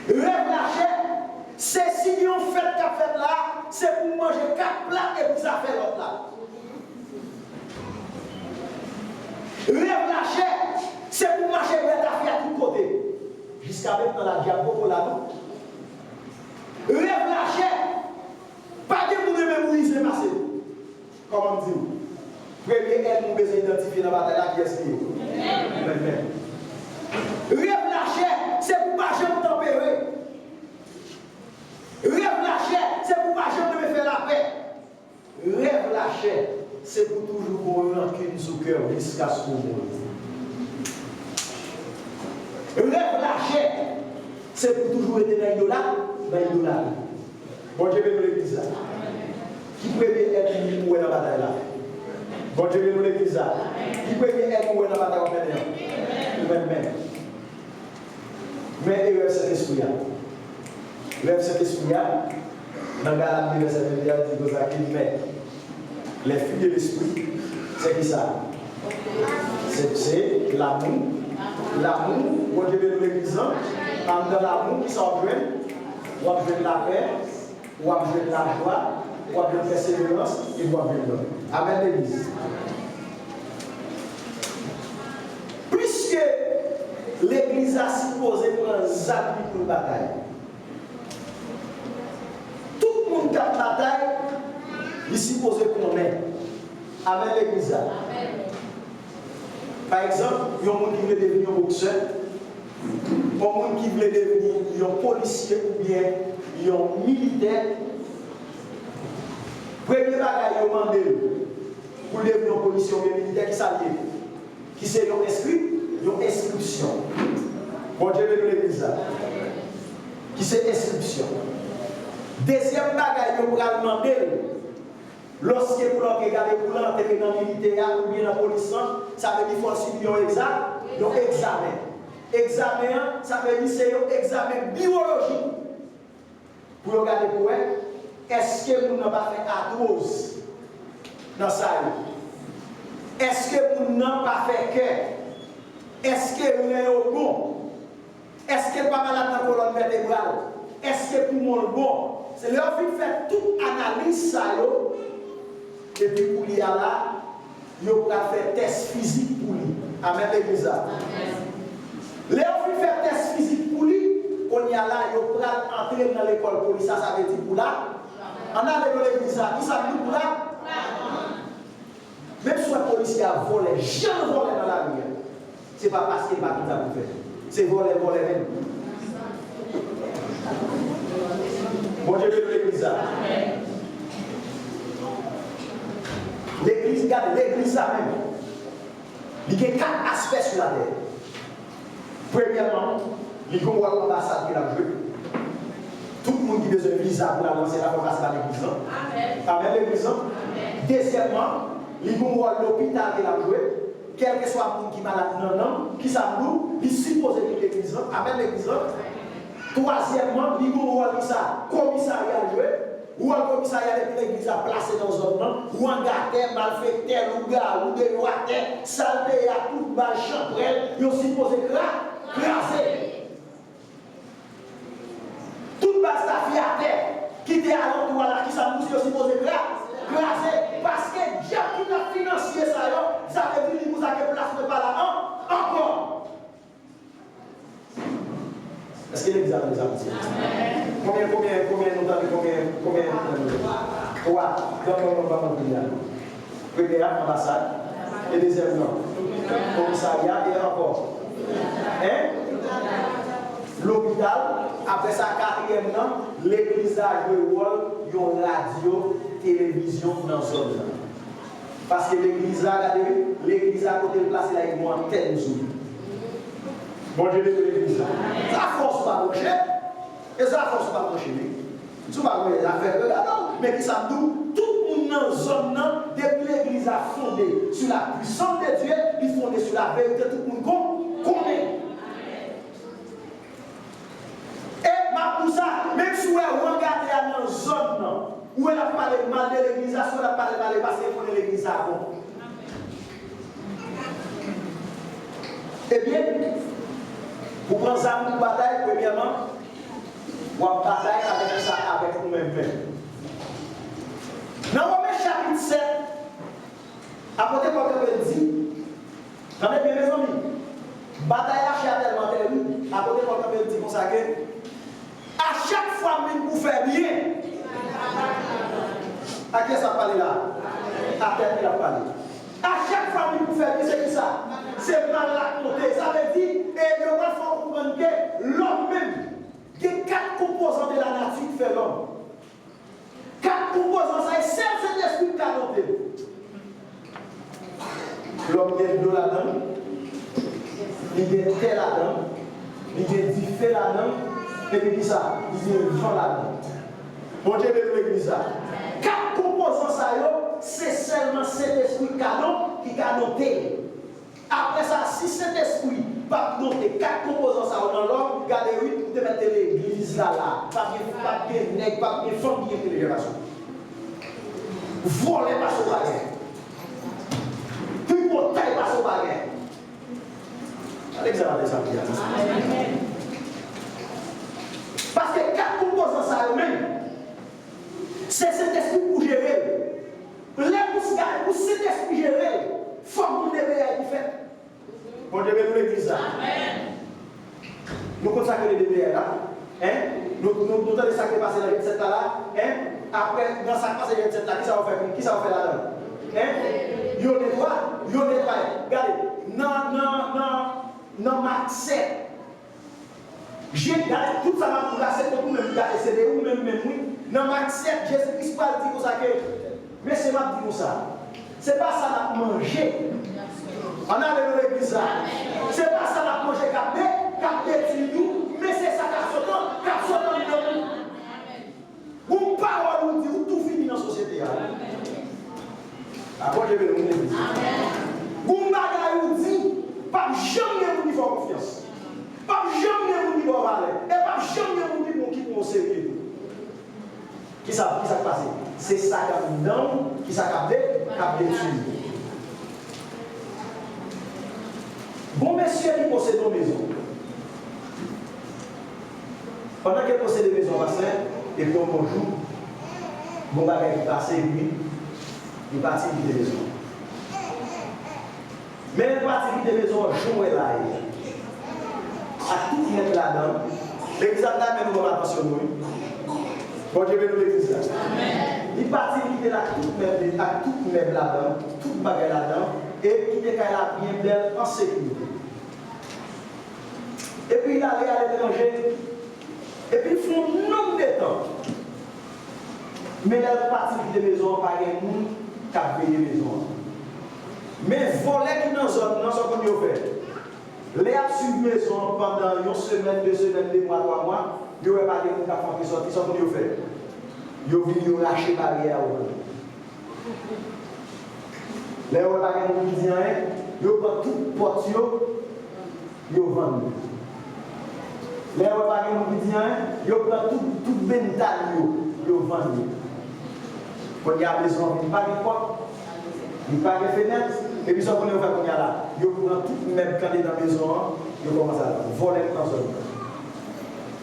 Rêve la chair, c'est si on fait 4 fêtes là, c'est pour manger 4 plats et vous avez l'autre là. Rêve la chair, c'est pour marcher vers ta fille à tous côtés. Jusqu'à maintenant, la diable pour la non. Rêve la chair, pas que vous devez mémoriser passer. Comment dire? Premier aide, nous besoin d'identifier dans la bataille là qui est ce qui est. Rêve la chair, c'est pour pas jamais tempérer. Rêve la chair, c'est pour pas jamais me faire la paix. Rêve la chair, c'est pour toujours pour rancune sous cœur jusqu'à ce moment. Rêve la chair, c'est pour toujours être dans l'idolâtrie. Bon Dieu veut nous l'église là. Qui peut être mourir dans la bataille là? Bon Dieu veut nous l'église là. Qui peut être mourir dans la bataille maintenant? Mais rêve cet esprit là. Rêve cet esprit là. Dans Galate verset 21, il dit que mais les fruits de l'esprit, c'est qui ça? C'est l'amour. L'amour, bon Dieu veut nous l'église là. Dans l'amour qui s'en joint, ou à jouer de la paix, ou à jouer de la joie, ou à jouer de persévérance, et ou à jouer de l'homme. Amen l'église. Puisque l'église a supposé prendre un appui pour la bataille, tout le monde qui a la bataille, il est supposé qu'on ait. Amen l'église. Par exemple, il y a un monde qui veut devenir un boxeur, un monde qui veut devenir un policier ou bien un militaire. Premier bagage, il demande pour devenir un policier ou un militaire qui s'allie, qui c'est une inscription. Bon Dieu veut nous l'église là. Qui c'est inscription. Deuxième bagage, il va demander, lorsque vous regardez pour l'entrer dans le militaire ou bien dans la police, ça veut dire qu'il faut subir un examen. Examen, ça veut dire que c'est un examen biologique. Pour regarder pour elle, est-ce que vous n'avez pas fait arthrose dans ça? Est-ce que vous n'avez pas fait cœur? Est-ce que vous êtes bon? Est-ce que vous n'avez pas malade dans la colonne vertébrale? Est-ce que vous êtes bon? C'est leur vie de faire toute analyse ça. Et puis pour lui là, il va faire test physique pour lui. Amen l'église. Leur vie de faire test physique pour lui, on y a là, il va entrer dans l'école police, ça veut dire pour là. On a dans l'église, qui ça veut dire pour là? Même si un policier a volé, jamais volé dans la rue, ce n'est pas parce qu'il va tout à faire. C'est voler même. Bon Dieu de l'église. L'église, regarde, l'église même. Il y a 4 aspects sur la terre. Premièrement, il y a l'ambassade qui a joué. Tout le monde qui a besoin de visa pour la lancer la place à l'église. Amen l'église. Deuxièmement, il y a l'hôpital qui a joué. Quel que soit le monde qui est malade, non, qui s'amoule, il suppose que l'église. Amen l'église. Troisièmement, il y a le commissariat joué. Ou un commissariat de l'église a placé dans un nom, ou un gâté, malfaiteur, ou gars, ou des rois, saleté à toute balle chambrelle, ils ont supposé craser. Toute base d'affaires à terre, qui était à l'entour là, qui s'amuse, ils ont supposé craser. Parce que Dieu qui a financé ça veut dire qu'il vous a fait place de pas là, encore. Est-ce que l'église a des amitiés? Combien nous avons combien trois dans le monde. Première ambassade et deuxième nom. Commissariat et encore. L'hôpital, après ça, quatrième nom, l'église a joué le rôle de radio, télévision dans ce zone. Parce que l'église a côté de place, il y a une antenne. Bon Dieu de l'église. Ça force pas marcher. Et ça force pas marcher. Tu vas voir les affaires de là, mais qui savent tout le monde dans la zone, depuis l'église a fondé sur la puissance de Dieu, il fondé sur la vérité, tout le monde connaît. Et pour ça, même si vous regardez dans la zone, où elle a parlé mal de l'église, elle a parlé mal parce qu'elle connaît l'église avant. Eh bien, pour prendre ça pour bataille, premièrement, on va bataille avec ça, avec nous-mêmes. Dans Romains chapitre 7, apôtre Paul dit, attendez bien mes amis, bataille à tellement terrible, apôtre Paul dit comme ça que, à chaque fois même vous faites bien, à qui ça parle là? À terre il a parlé. À chaque fois même vous faites bien, c'est qui ça? C'est mal raconté. Ça veut dire, et il faut comprendre que l'homme même, il y a 4 composants de la nature qui fait l'homme. 4 composants, ça est seul cet esprit qui a noté. L'homme, il y a de l'eau là-dedans, il y a terre là-dedans, il y a du feu là-dedans, et puis ça, il y a du vent là-dedans. Bon Dieu de l'église. 4 composants, ça c'est seulement cet esprit canon qui a noté. Après ça, si cet esprit pas noter 4 composants ça dans l'homme, regardez, oui, vous devez mettre l'église là, pas bien nègre, pas bien femme, bien télégraphie. Voler pas sur baguette. Puis pour taille pas sur baguette. Allez, ça va descendre. Parce que 4 composants ça eux-mêmes, c'est cet esprit pour gérer. Les pour cet esprit gérer. Faut que vous devez être fait. Bon Dieu, nous l'église là. Nous consacrons les DBR là. Nous avons des sacs passés dans le 27 là. Après, dans le sac passé dans le 27 là, qui ça va faire là-dedans? Yo nettoie. Regardez, dans Marc 7. J'ai gardé tout ça m'a placé pour nous-mêmes, c'est de nous-mêmes, oui. Dans Marc 7, Jésus-Christ parle dit comme ça que, mais c'est pas dit comme ça. C'est pas ça qu'on manger. On a dans l'église là. C'est pas ça qu'on manger capé nous, mais c'est ça qu'a sauté dans nous. Une parole nous dit tout fini dans la société. Après, je vais nous dire. Une bagaille nous dit, pas jamais nous faire confiance. Pas jamais nous dire valeur. Et pas jamais nous dire qui nous sérieux. Qui ça passe? C'est ça qui a non, qui ça a détruit. Bon monsieur qui possède une maison. Pendant qu'il possède une maison, et puis un bon jour, bon bagage qui passe, lui, il partit de la maison. Mais il partit de la maison, jouer là. À tout mettre là-dedans. L'église là, mais nous allons attention. Bon Dieu, nous l'église là. Il partit de là, tout mettre là-dedans, tout bagage là-dedans, et qui était là bien belle en sécurité. Et puis il allait à l'étranger. Et puis, ils font un nombre de temps. Mais la partie de la maison, pas de monde qui a payé la maison. Mais voler qui dans la zone, dans ce qu'on a fait. Les sur la maison pendant une semaine, 2 semaines, 2 mois, 3 mois, il n'y a pas de monde qui a fait sortir. Ce qu'on a fait. Ils ont venu lâcher la barrière. Les gens qui disent rien, ils prennent toute porte, ils vendent. Les gens qui disent rien, ils prennent toute mental, ils vendent. Quand il y a besoin, il n'y a pas de porte, il n'y a pas de fenêtre, et puis ce qu'on a fait, quand il y a là, ils prennent tout même quand ils sont dans la maison, ils commencent à voler dans la zone.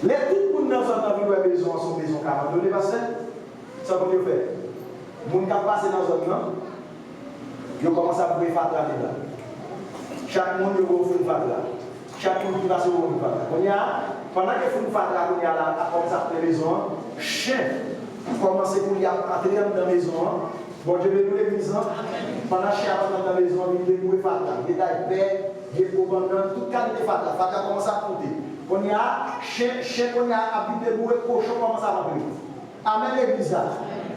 Les tout le monde dans la maison sont maison qui a abandonné, parce que ce qu'on a fait. Les gens qui passent dans la zone, ils commencent à bouger fatra là. Chaque monde est au fond de fatra. Chaque monde qui passe au fond de fatra. Pendant que le fond de fatra est là, à commencer à faire la maison, chien commence à entrer dans la maison. Bon, je vais nous l'église. Pendant que chien rentre dans la maison, il est bouger fatra. Il est paix, il est probablement tout cas de fatra. Fatra commence à monter. Quand il y a chien, quand il y a habité bouger, cochon commence à rentrer. Amen l'église.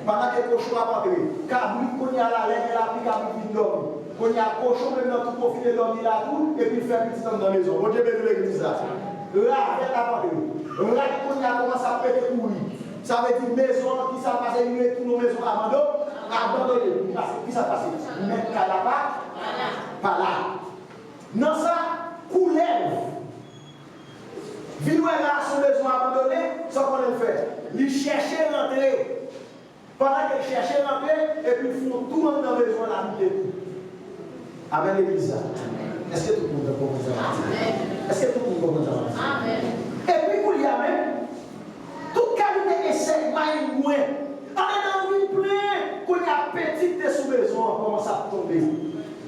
Pendant que le cochon a rentré, Kabri, quand il y a la laine, il a pris Kabri qui dorme. Quand il y a un cochon, même dans tout profil, il dormit la cour, et puis il fait petit temps dans la maison. Bon Dieu, de l'église là. Là, il a rentré. Là, quand il a commencé à péter courir. Ça veut dire maison qui s'est passé, il y a toutes nos maisons abandonnées. Qui s'est passé? Mais Kalapa, pas là. Dans ça, coulève. Viloué là, son maison abandonnée, ce qu'on a fait. Il cherchait l'entrée. Pendant qu'ils cherchaient l'entrée, et puis ils font tout le monde dans la maison à l'habiter. Amen l'église. Est-ce que tout le monde comprend ça? Est-ce que tout le monde comprend ça? Amen. Et puis pour y aller, toute qualité essaie de moins. On est dans une plein, qu'on y a petite sous maison, on commence à tomber.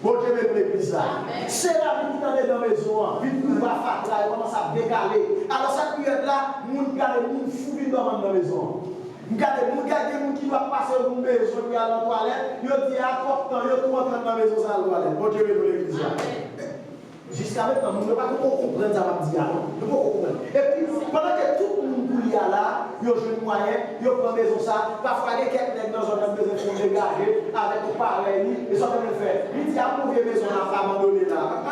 Bon Dieu, même l'église là. C'est la vie qui est dans la maison, vite pour va faire là, il commence à décaler. Alors cette période là, les gens garde les gens fous dans la maison. Regardez, les gens qui doivent passer au maison, qui à la toilette, ils disent à quoi temps, ils sont entrés dans la maison sans la toilette. Bon Dieu, même l'église là. Jusqu'à maintenant, nous ne pouvons pas comprendre ça, nous ne pouvons pas comprendre. Et puis, pendant que tout le monde est là, ils ont joué moyen, ils ont pris maison ça, parfois il y a quelqu'un dans un besoin de dégager avec le pareil, et ça qu'on fait. Il dit à pauvre maison, on a abandonné là.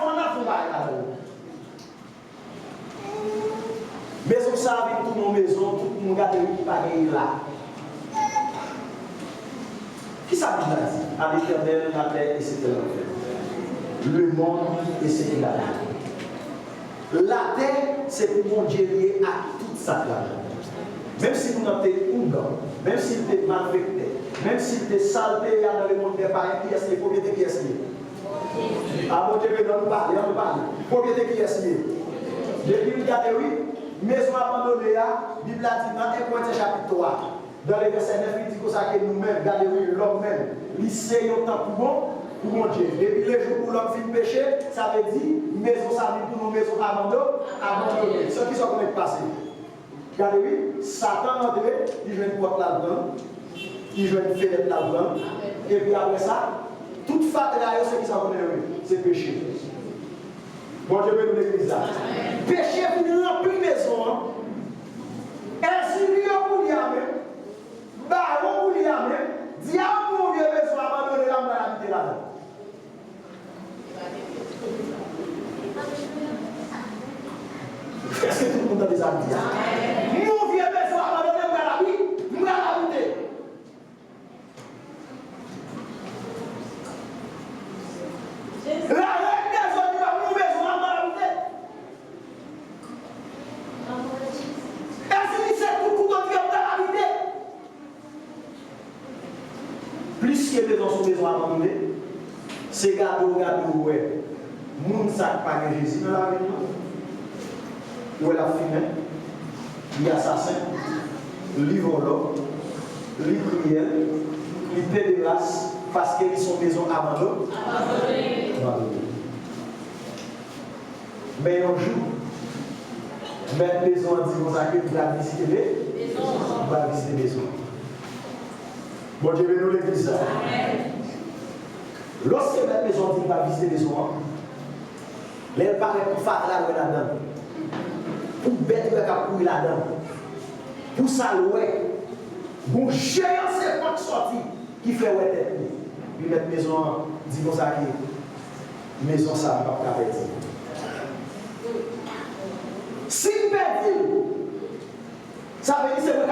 On a fait là. Maison ça, avec toute nos maisons, tout le monde a qui pareil là. Qui s'habille là? À l'éternel, la terre, etc. Le monde et ce qu'il a. La terre, c'est pour mon Dieu lié à toute sa place. Même si vous n'avez pas même si vous êtes mal affecté, même si vous êtes saleté dans le monde des parents, qui est ce propriété qui est ce ah bon Dieu, on nous parle. Propriété qui est ce Jésus dit, regardez, oui, maison abandonnée, la Bible a dit dans 1 Corinthiens chapitre 3, dans les versets 9, il dit que nous-mêmes, regardez, oui, l'homme même, il sait un temps pour bon. Pour mon Dieu. Depuis les jours où l'homme finit péché, ça veut dire maison ça vient pour nos maisons abandonnées. Ce qui sont passé. Regardez, oui, Satan est entré, il joue une porte là-dedans, il joue une fenêtre là-dedans, et puis après ça, Toute fatra, c'est qui ça connaît, c'est péché. Bon Dieu, nous l'église là. Péché vient remplir maison. Insinuant pour lui même. Baron pour lui même. Diable pour lui maison abandonner la maladie là-dedans. Est-ce que tout le monde a des amis? Mon vieux maison abandonner la maladie, nous allons habiter. La reine maison du va nous maison à maladie. Est-ce que c'est tout le monde qui a habité? Plus que maison sur maison abandonnée, c'est gâteau, ouais. Moun sac pas de Jésus dans la vie. Où elle a fumé, il assassin, il vole, il cruel, il paie de grâce parce qu'ils sont maison abandonnée. Mais un jour, mettre maison en disant que vous allez visiter vous allez visiter maison. Bon Dieu, nous l'église. Lorsque mettre maison en disant va visiter maison, les paraît pour faire là-dedans. Pour bête qui a courir là-dedans. Pour salouer. Bon géant c'est pas sorti qui fait ouais tête. Lui mettre maison, dit comme ça que maison ça va pas perdre. Si perdu, ça veut dire c'est le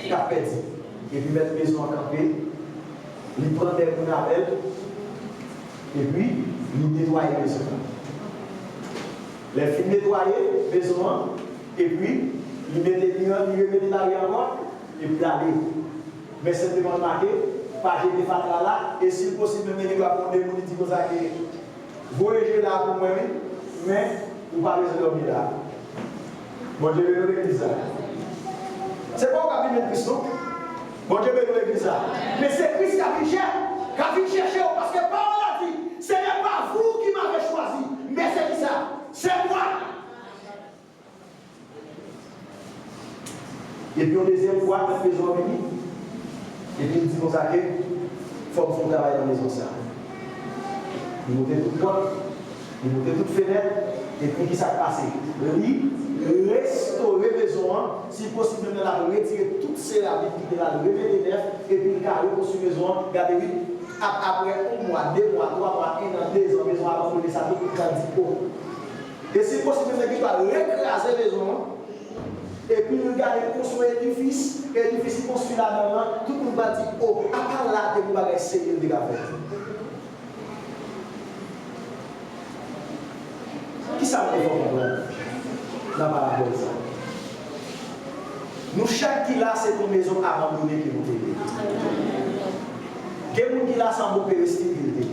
qui a perdu. Et puis mettre maison en campé, il prend des coups d'appel, et puis il nettoie les maisons. Les filles nettoyer, maison, et puis il mettait l'arrière encore, et puis aller. Mais simplement marqué, pas jeter fatra là, et si possible, même il va prendre des gens qui disent que voyager là pour moi, mais vous ne pouvez pas dormir là. Bon Dieu, veut l'église là. C'est pas au cabinet de Christ, non? Bon Dieu, veut l'église là. Mais c'est Christ qui a vu chercher, parce que Paul a dit, ce n'est pas vous qui m'avez choisi, mais c'est qui ça? C'est moi. Et puis, au deuxième fois, nous faisons venir. Et puis, il dit, il faut qu'on travaille dans la maison. Il montait toute porte, il montait toute fenêtre. Et puis, qui s'est passé? Lui, restaurer la maison, si possible, il a retiré toutes ces céramiques qui étaient là, le remettre neuf, et puis, il a reconstruit la maison. Regardez, après 1 mois, 2 mois, 3 mois, 1 an, 2 ans, la maison a abandonné ça, tout le temps dit, et si possible, il va récraser la maison. Et puis, regarder construire l'édifice. L'édifice construit là-dedans. Tout le monde va dire, oh, à part là, vous allez essayer de faire. Qui ça me fait comprendre dans la parabole? Nous, chaque qui là, c'est une maison abandonnée qui nous paye. Quelqu'un qui là, sans beau péristabilité.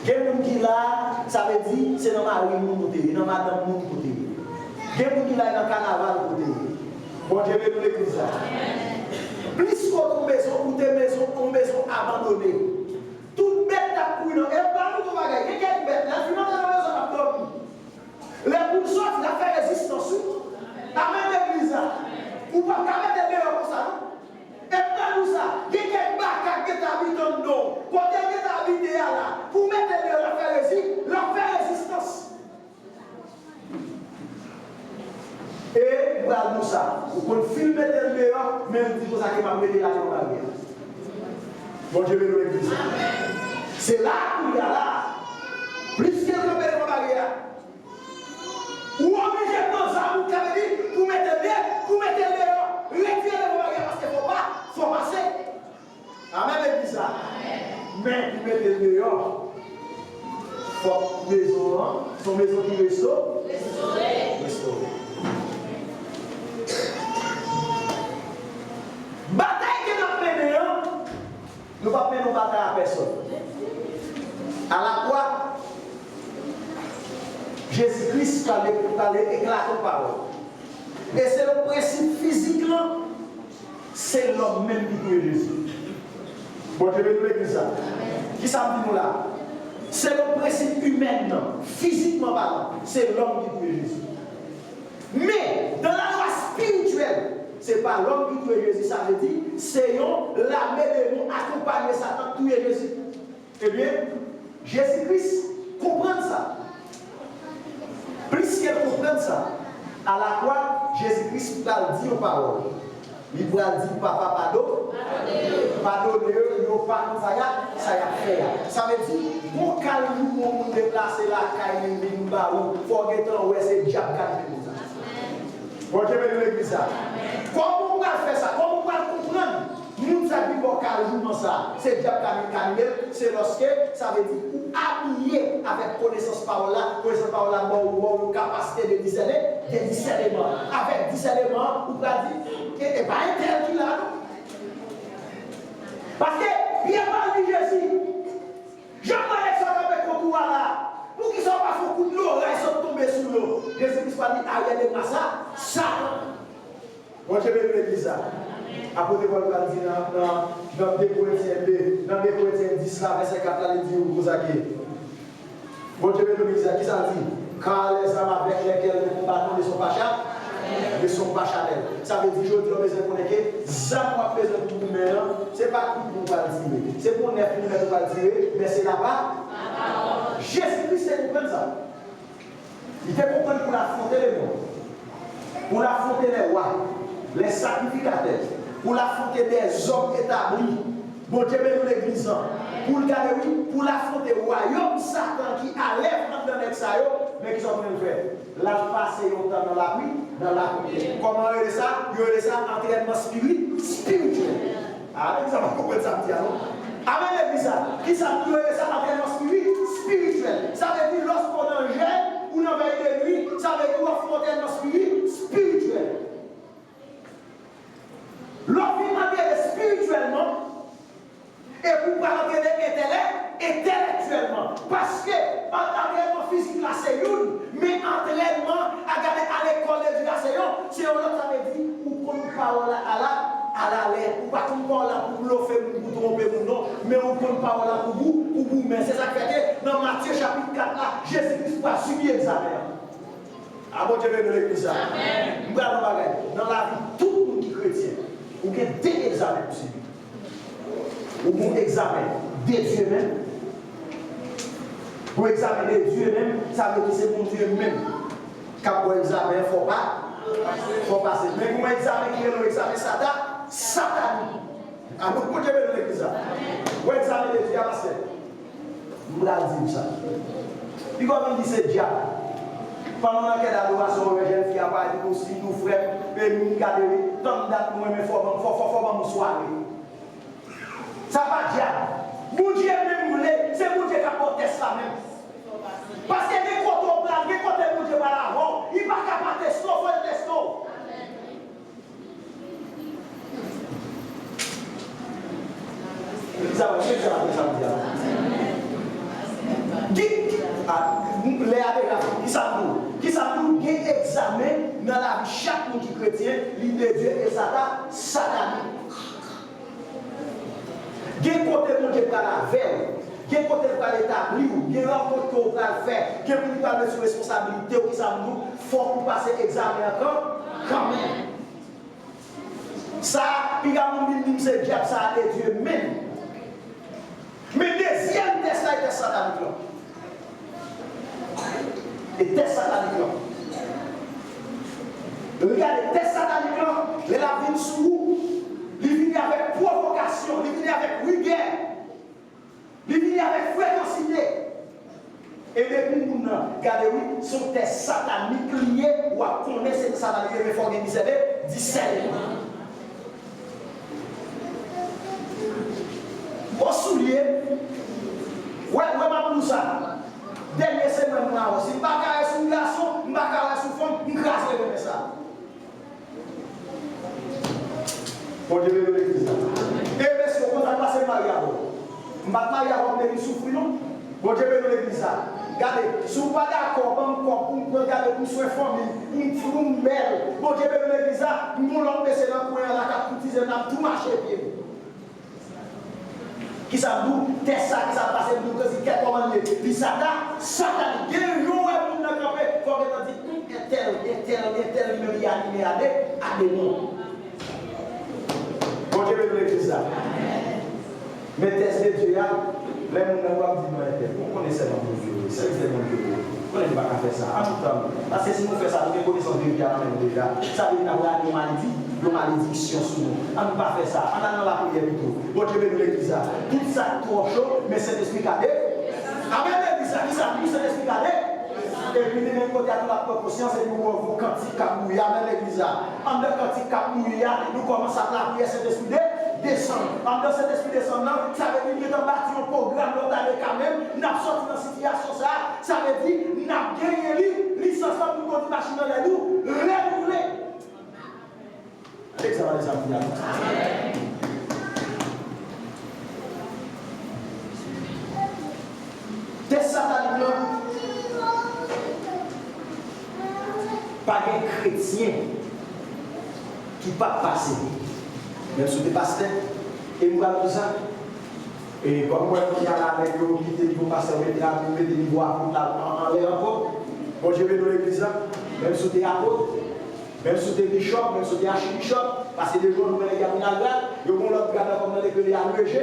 Quelqu'un qui là, ça veut dire, c'est dans ma rue, nous côté, dans madame, nous côté. Quelqu'un qui là, dans le carnaval, côté. Bon Dieu, nous l'église là. Plus qu'on maison, ou des maisons, une maison abandonnée. Toute bête à couille, et pas nous, tout bagaille. Quelqu'un bête, là, finalement, dans la maison, on a dormi. Les bourgeois, il a fait résistance. Amen, l'église là. Ou pas qu'à mettre des meilleurs comme ça, non? Et pas nous ça. Quelqu'un bac qui est habité en dos. Quand il est habité là, pour mettre les meilleurs, leur faire résistance. Et voilà nous ça. Vous pouvez filmer les meilleurs, même si vous avez pas mis la barrière. Bon Dieu, nous l'église. C'est là où il y a là. Plus qu'il y a la barrière. Ou obligé de penser à vous qui avez dit, vous mettez les meilleurs, retirez les barrières parce qu'il ne faut passer. Amen, l'église là. Mais vous mettez les meilleurs. Faut maison, son maison qui restaure. Restaurer. Bataille que nous menons, nous ne pouvons pas mener bataille à personne. À la croix, Jésus-Christ allait éclater la parole. Et c'est le principe physique là, c'est l'homme même qui tue Jésus. Bon, je vais vous dire ça. Qui ça me dit nous là? C'est le principe humain, physiquement parlant, c'est l'homme qui tue Jésus. Mais dans la loi spirituelle, ce n'est pas pas l'homme qui tue Jésus, ça veut dire, c'est l'armée de démons accompagner Satan pour tuer Jésus. Eh bien, Jésus-Christ comprend ça. Plus qu'elle comprend ça, à la croix, Jésus-Christ va dire aux paroles. Il va dire, papa, pardonne-le, il n'y a pas comme ça, ça y a fait. Ça veut dire, pour calmer pour nous déplacer la caille, il faut que c'est diable qui nous a. Bon, je vais l'église ça. Comment on va faire ça? Comment on va comprendre? Nous savons que ça, c'est diable qui c'est lorsque ça veut dire ou habillé avec connaissance parole là, bon, capacité de discernement, avec discernement, ou pas dire, et pas un tel qui l'a. Parce que, bien parmi Jésus, j'aimerais que ça avec le là, pour qu'ils ne soient pas fous de l'eau, ils sont tombés sous l'eau. Jésus-Christ va dire, regardez-moi ça. Bon, je vais le dire ça. Après, Paul va dire dans 2 Corinthiens 10, verset 4, il dit, vous avez. Bon, je vais le dire ça. Qui ça dit? Car les âmes avec lesquelles nous combattons ne sont pas charnelles. Ne sont pas charnelles. Ça veut dire, je dis, on besoin de connaître que ça va présent pour nous maintenant. Ce n'est pas pour nous pas tirer. C'est pour nous pas tirer, mais c'est là-bas. Jésus-Christ, c'est comprendre ça. Il fait comprendre pour affronter les mondes, pour affronter les rois, les sacrificateurs, pour affronter des hommes établis. Bon Dieu, nous l'église, pour le garder, pour l'affronter le royaume Satan qui allait dans l'exayo, mais qui sont en train de faire. Là, passer longtemps dans la pluie, Comment on dit ça? Il y a ça entraînement spirituel. Ah, ça va comprendre ça, non? Amen, l'église, qui ça? Il y a ça entraînement spirituel. Ça veut dire lorsqu'on en gêne, ou dans la nuit, ça veut dire entraînement spirituel. L'entraînement spirituellement, et pour pas l'entraîner intellectuellement. Parce que l'entraînement physique là c'est une, mais entraînement à l'école d'éducation, c'est un autre, ça veut dire, ou qu'on parle à la lettre, ou pas qu'on parle pour bluffer, pour tromper, non, mais on qu'on parle pour vous, mais c'est ça qui fait que dans Matthieu chapitre 4 là, Jésus-Christ va subir l'examen. Ah bon, Dieu veut de l'église. Amen. Dans la vie, tout le monde qui est chrétien, vous avez 2 examens possibles. Ou pour examiner des dieux même. Pour examiner Dieu même, ça veut dire que c'est pour Dieu même. Quand on examine, il ne faut pas passer. Mais pour examiner qui est l'examen Satan. Alors, pour Dieu veut l'église. Pour examiner Dieu, parce que vous l'avez dit ça. Puis comme il dit c'est diable. Pendant que l'adoration, les jeunes filles a parlé aussi, nous frères, et nous garder, tant date nous mais faut nous soirée. Ça va diable. Mon Dieu même voulait, c'est mon Dieu qui a porté ça même. Parce que dès qu'on tombe là, dès qu'on est mon Dieu par l'avant, il va pas tester, il faut le tester. Ça va, c'est ça qui s'appelle qui examen dans la vie chaque monde qui chrétien, l'idée de Dieu et Satan. Quel côté mon Dieu va la faire, quel côté va l'établir, quel rencontre qu'on va faire, quel côté va mettre sur responsabilité ou qui ça nous faut pour passer examen encore quand même. Ça, il y a mon dit c'est diable, ça a Dieu même. Mais deuxième test là, il était satanique. Et test satanique là. Regardez, test satanique là, il a vu sous vous. Il vient avec provocation, il vient avec rigueur, il vient avec fréquencité. Et depuis nous, regardez, oui, sont des sataniques liés ou à connaître ces sataniques, mais il faut organiser des discernements. Bon soulier, ouais, ma pour ça. Dernier semaine, si je ne suis pas sur un garçon, je ne suis pas sur fond, je grâce comme ça. Bon Dieu veut l'église. Et monsieur, on a passé Maria. Maria va souffrir, non? Bon Dieu veut l'église. Regardez, si vous n'êtes pas d'accord, pour regarder pour soin famille, pour une belle. Bon Dieu veut l'église. Nous l'avons passé dans le coin, la carte pour utiliser, tout marché pied. Qui ça nous, test ça, qui ça passe, nous, que c'est quel commandement, puis Satan, il y a un jour où on a campé, il faut que tu dises, un tel, il me dit animé à des noms. Dieu veut l'église. Mais test de Dieu, les gens ne doivent dire non, vous connaissez mon Dieu, c'est mon Dieu. On ne peut pas faire ça. En tout temps, parce que si nous faisons ça, nous connaissons Dieu qui a même déjà. Ça veut dire qu'on a une malédiction sur nous. On ne peut pas faire ça. On a dans la prière plutôt. Bon Dieu veut l'église. Tout ça trop chaud, mais c'est expliqué. Amen, l'église, qui ça, c'est expliqué. Et puis, de même côté, à la propre conscience, et nous avons cantique Kapouya, même l'église. En deux cantique Kapouya, nous commençons à la prière, c'est expliqué. Descendre. En dans cet esprit descendant, ça veut dire que nous avons bâti un programme avec quand même, nous avons sorti dans cette situation, ça veut dire que nous avons gagné licence pour nous machine dans les nous, renouveler. Allez, ça va les amis. Test satanique, pas un chrétien qui ne peut pas passer. Même si vous êtes pasteur, et vous allez ça. Et comme moi, il y a la règle qui dit que vous passez au métier, vous mettez des voix en l'air encore. Bon, je vais dans l'église, même si vous êtes apôtre, même si vous êtes bishop, même si vous êtes archibishop, parce que des jours, nous mettons les gamins à grade, nous avons l'autre grade comme dans les à l'EG.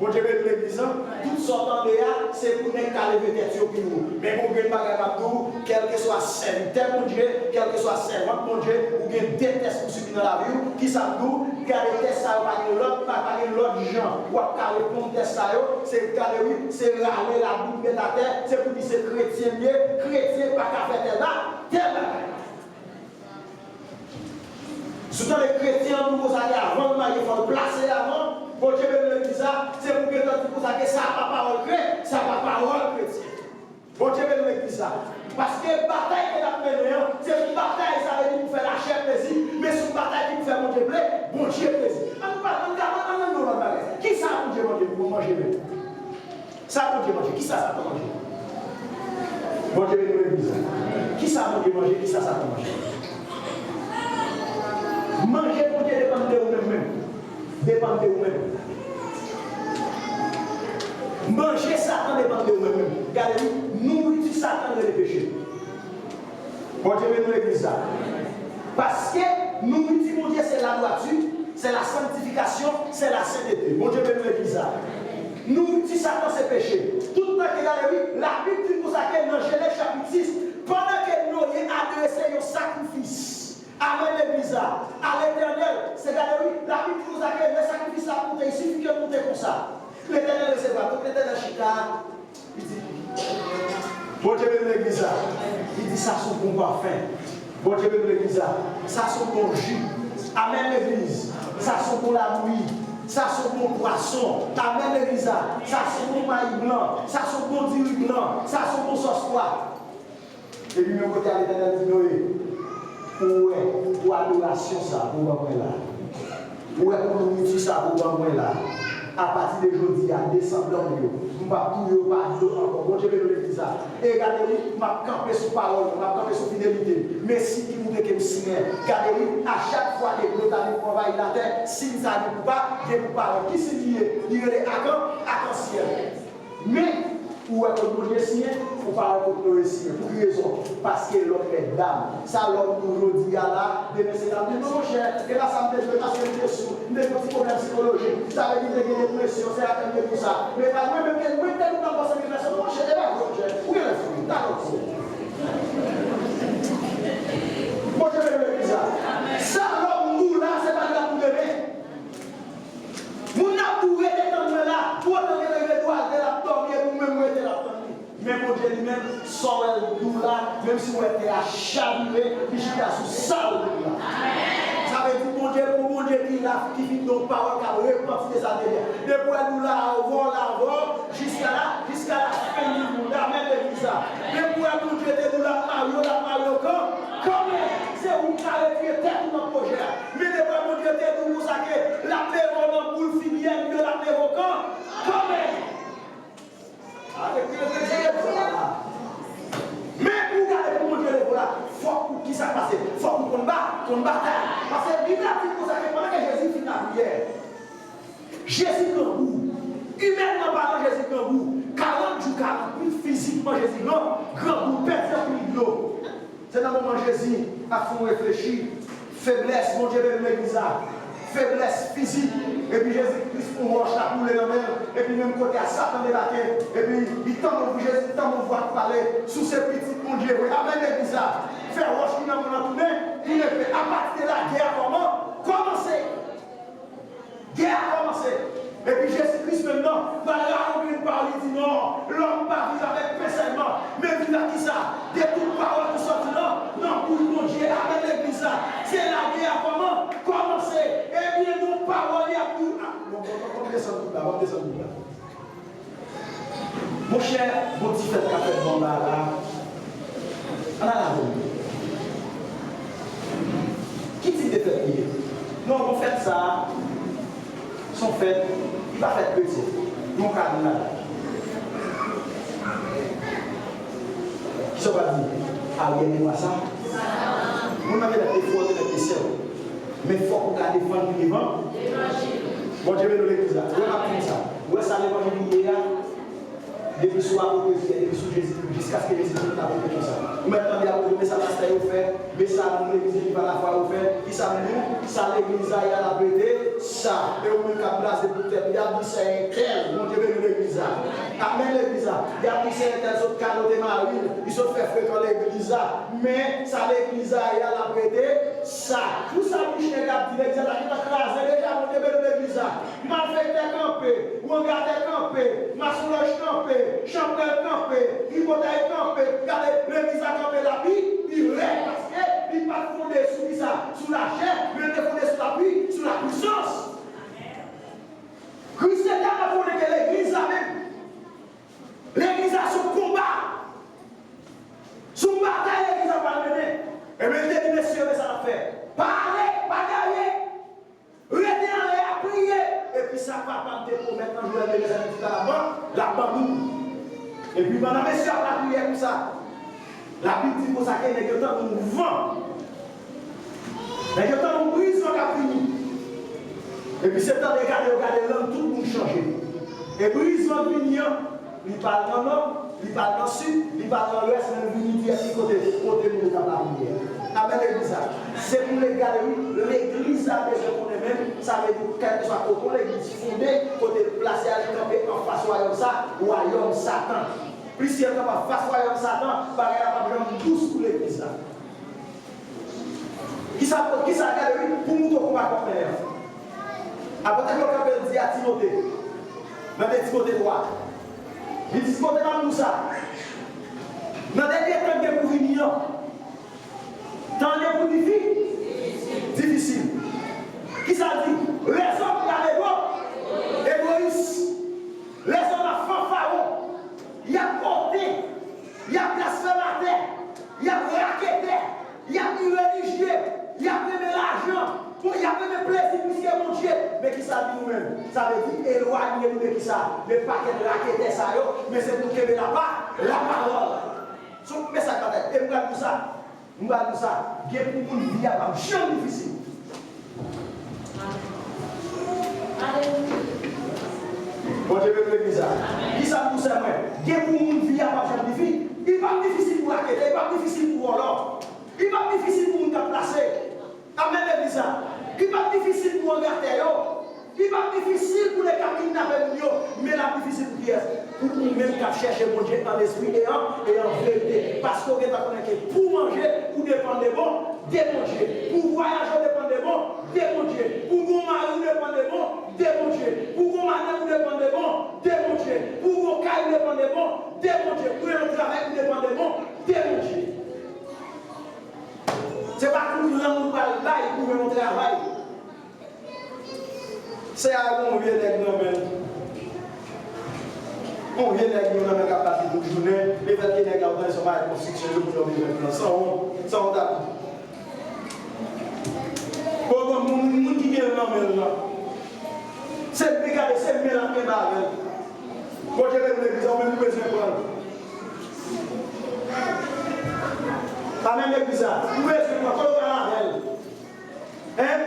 Bon, je vais dans l'église, toutes sortes en l'air, c'est pour ne pas lever tête sur nous. Mais vous ne pouvez pas tout, quel que soit serviteur, mon Dieu, quel que soit servante, mon Dieu, vous avez des tests pour subir dans la vie, qui savent nous. Garder test ça par l'autre, pas l'autre gens. Ou à répondre test ça, c'est garder oui, c'est râler la bouche de la terre, c'est pour dire c'est chrétien mieux, chrétien pas qu'à faire tel là. Souvent les chrétiens nous posent avant, il faut le placer avant. Bon Dieu veut le dire ça, c'est pour que tu poses ça pas parole chrétienne, ça pas parole chrétienne. Bon Dieu veut le dire ça. Parce que la bataille que nous avons menée, c'est une bataille, ça veut dire pour faire la chair plaisir, mais c'est une bataille qui nous fait mon Dieu plaisir, bon Dieu plaisir. Qui ça, mon Dieu, manger pour manger même? Ça, mon Dieu, manger, qui ça peut manger? Bon Dieu, veut dire ça. Qui ça, mon Dieu, manger, qui ça peut manger? Manger, mon Dieu, dépend de vous-même. Dépend de vous-même. Manger Satan dépend de vous-même. Regardez-vous, nourriture Satan de les péchés. Bon Dieu veut nous l'église ça. Parce que nourriture, mon Dieu, c'est la droiture, c'est la sanctification, c'est la sainteté. Bon Dieu veut nous l'église ça. Nourriture Satan, c'est péché. Tout le temps que regardez-vous, la Bible dit pour ça que dans Genèse chapitre 6, pendant que nous avons adressé un sacrifice à l'église, à l'éternel, c'est regardez-vous, la Bible dit pour ça que le sacrifice a monté, il suffit que monter comme ça. L'éternel recevra, donc l'éternel chita, il dit, bon Dieu veut l'église, il dit ça son bon parfum, bon Dieu veut l'église, ça son bon jus, amen l'église, ça son bon la nuit, ça son bon poisson, amen l'église, ça son bon maïs blanc, ça son bon diri blanc, ça son bon sauce poire. Et puis mon côté à l'éternel dit Noé, pour adoration ça, pour moi là, pour nourriture ça, pour moi là. À partir de aujourd'hui, à décembre, je ne vais pas tout pas encore. Bon, je vais le dire ça. Et regardez-vous, je vais camper sur parole, je vais camper sur fidélité. Merci qui vous dit que je signe. Regardez-vous, à chaque fois que vous avez travaillé la terre, si vous n'avez pas, je vous parle. Qui signe? Il y a des arc-en-ciel. Mais, où est-ce que vous avez signé? Vous parlez pour nous signer. Pour quelle raison? Parce que l'homme est dame. Ça, l'homme aujourd'hui, là, demain, c'est la vie. Non, cher. Et là, ça me fait parce que je suis des petits problèmes psychologiques. Ça veut dire que des pressions, c'est la peine de tout ça. Mais pas moi-même, je ne sais pas penser que ça. Non, cher, c'est pas bon, cher. Où est la fille? D'accord. Moi, je vais le dire ça. Ça, l'homme, nous, là, c'est pas là pour demain. Vous n'avez pas été dans le là, pour attendre que les doigts de la tombe, vous-même, vous êtes la tombe. Mais mon Dieu lui-même, sort le là, même si vous êtes à chavirer, il est sous ça. Ça veut dire mon Dieu, pour mon Dieu qui vit nos paroles, qui a reparti des années. Depuis nous là, avant, jusqu'à la fin du monde, amen, l'église. Depuis nous Dieu, nous là, Mario, comme c'est où qui a retiré tête dans le projet. Mais depuis mon Dieu, nous vous savez, la paix dans le boule filière de la paix au camp, comme avec mais pour garder pour mon Dieu, il faut qui ça passe, il faut qu'on combatte. Parce que Bible a dit pour ça que pendant que Jésus finit la prière, Jésus Gambou, humainement parlant, Jésus Gambou, 40 jours, 40 000 physiquement, Jésus Gambou, perd de l'eau. C'est dans le moment Jésus a fait réfléchir, faiblesse, mon Dieu, de l'église, faiblesse physique, et puis Jésus-Christ pour roche la poule dans même, et puis même côté à Satan débarqué, et puis il tend pour Jésus, il tend pour voir parler sous ces petites, mon Dieu, amen l'église, faire roche qui n'a pas tourné, il ne fait à partir de la guerre, comment commencer? Guerre a commencé. Et puis Jésus-Christ maintenant, va remplir par lui, dit non, l'homme pas vivre avec paix seulement, mais vivre à qui ça? De toutes paroles qui sortent là, non, pour mon Dieu, avec l'église, c'est la guerre comment commencer. Et bien, nos paroles, il y a plus. On descend là, on descend là. Mon cher, mon petit frère qui a fait le monde là, on a la roue. Qui dit de faire prier? Non, on fait ça. Son fait, il va faire petit. Mon cadre là. Qui se va dire? Aliénez-moi ça. Vous n'avez pas des fois de question. Mais il faut qu'on la défende du vivant. Bon, je vais nous l'église là. Vous avez ça. Vous avez ça l'évangile hier. Depuis soir, vous pouvez depuis sous Jésus, jusqu'à ce que Jésus nous a fait comme ça. Vous maintenant, il y a un ça pasteur au fait, mais ça, nous, l'église, il va la foi au fait, qui ça nous, ça, l'église, il y a la vérité, ça, et vous, quand vous avez peut-être, il y a dit c'est un tel, mon Dieu, l'église. Amen, l'église. Il y a dit c'est un tel, autres canaux de marine, ils sont fait fréquenter l'église, mais ça, l'église, il y a la vérité, ça. Tout ça, Michel, il a dit, l'église, il a crasé déjà, mon Dieu, l'église. Mal fait camper, ou regardez camper, ma soulage camper, chambre camper, hypothèque camper, regardez, l'église a campé la vie, il reste parce qu'il n'est pas fondé sous ça, sous la chair, mais il est fondé sur la vie, sur la puissance. Christ a fondé que l'église a même. L'église a son combat. Son bataille, l'église a pas mené. Et bien, il dit, messieurs, mais ça va faire. Parlez, bagailler. Restez en l'air à prier. Et puis ça va pas pour maintenant, je vais les amis la banque. Et puis, madame, messieurs, la prière comme ça. La Bible dit pour ça qu'il y a des gens qui nous vendent. Il y a des gens qui nous brisent dans la fini. Et puis c'est temps de regarder l'homme, tout le monde changer. Et brise dans le fini, il parle dans l'homme, il parle dans le sud, il parle dans l'ouest, mais il dit à côté de la prière. Amen, l'église. C'est pour les galeries, l'église a besoin qu'on est même, ça veut dire quel que soit côté l'église fondée, côté placé à l'écran en face royaume ça, royaume Satan. Plus si elle n'a pas face royaume Satan, il n'y a pas besoin de douce pour l'église. Qui ça galerie pour nous qu'on va comprendre. Après que le dit à Timothée, dans les Timothée 3, il dit Timothée dans tout ça. Dans les temps qui pour venir, dans les pour difficile. Qui ça dit? Les hommes qui égoïstes, les hommes à fanfaron, il y a porté, il y a blasphémateur, il y a raqueteur, il y a religieux, il y a même l'argent. Il y a même plaisir, puisque mon Dieu, mais qui ça dit nous-mêmes? Ça veut dire éloigner-nous de qui ça? Le paquet de raquettes, ça, mais c'est pour que la parole. Son message à tête. Et nous allons ça. Nous allons ça. Bien pour une vie à jamais difficile. Bon Dieu, veut l'église. Qui ça nous sert? Bien pour une vie à jamais difficile. Il va difficile pour raqueter, il va difficile pour l'or. Il va difficile pour nous placer. Amen, l'église. Il va difficile pour regarder, il va difficile pour les cas qui n'avaient pas, mais la difficile pour qui est? Pour nous-mêmes qui cherchons mon Dieu en esprit et en vérité. Parce qu'on est connecté pour manger, pour dépendre des bons, des mon Dieu. Pour voyager, dépendre des bons, des mon Dieu. Pour nous marier, dépendre des bons, des mon Dieu. Pour nous marier, dépendre des bons, des mon Dieu. Pour nous cailler, dépendre des bons, des mon Dieu. Pour nous travailler, dépendre des bons, des mon Dieu. Ce n'est pas tout le monde qui va là pour mon travail. C'est à où on vient d'être nommé. On vient d'être nommé à partir de la journée. Les gens qui sont dans la construction de l'homme sans honte. Pour le monde qui vient nommé là, c'est brigade, c'est mélange qui va avec. Quand je vais dans l'église, on met besoin de prendre. Pas même l'église, vous pouvez se prendre comme la veille. Hein?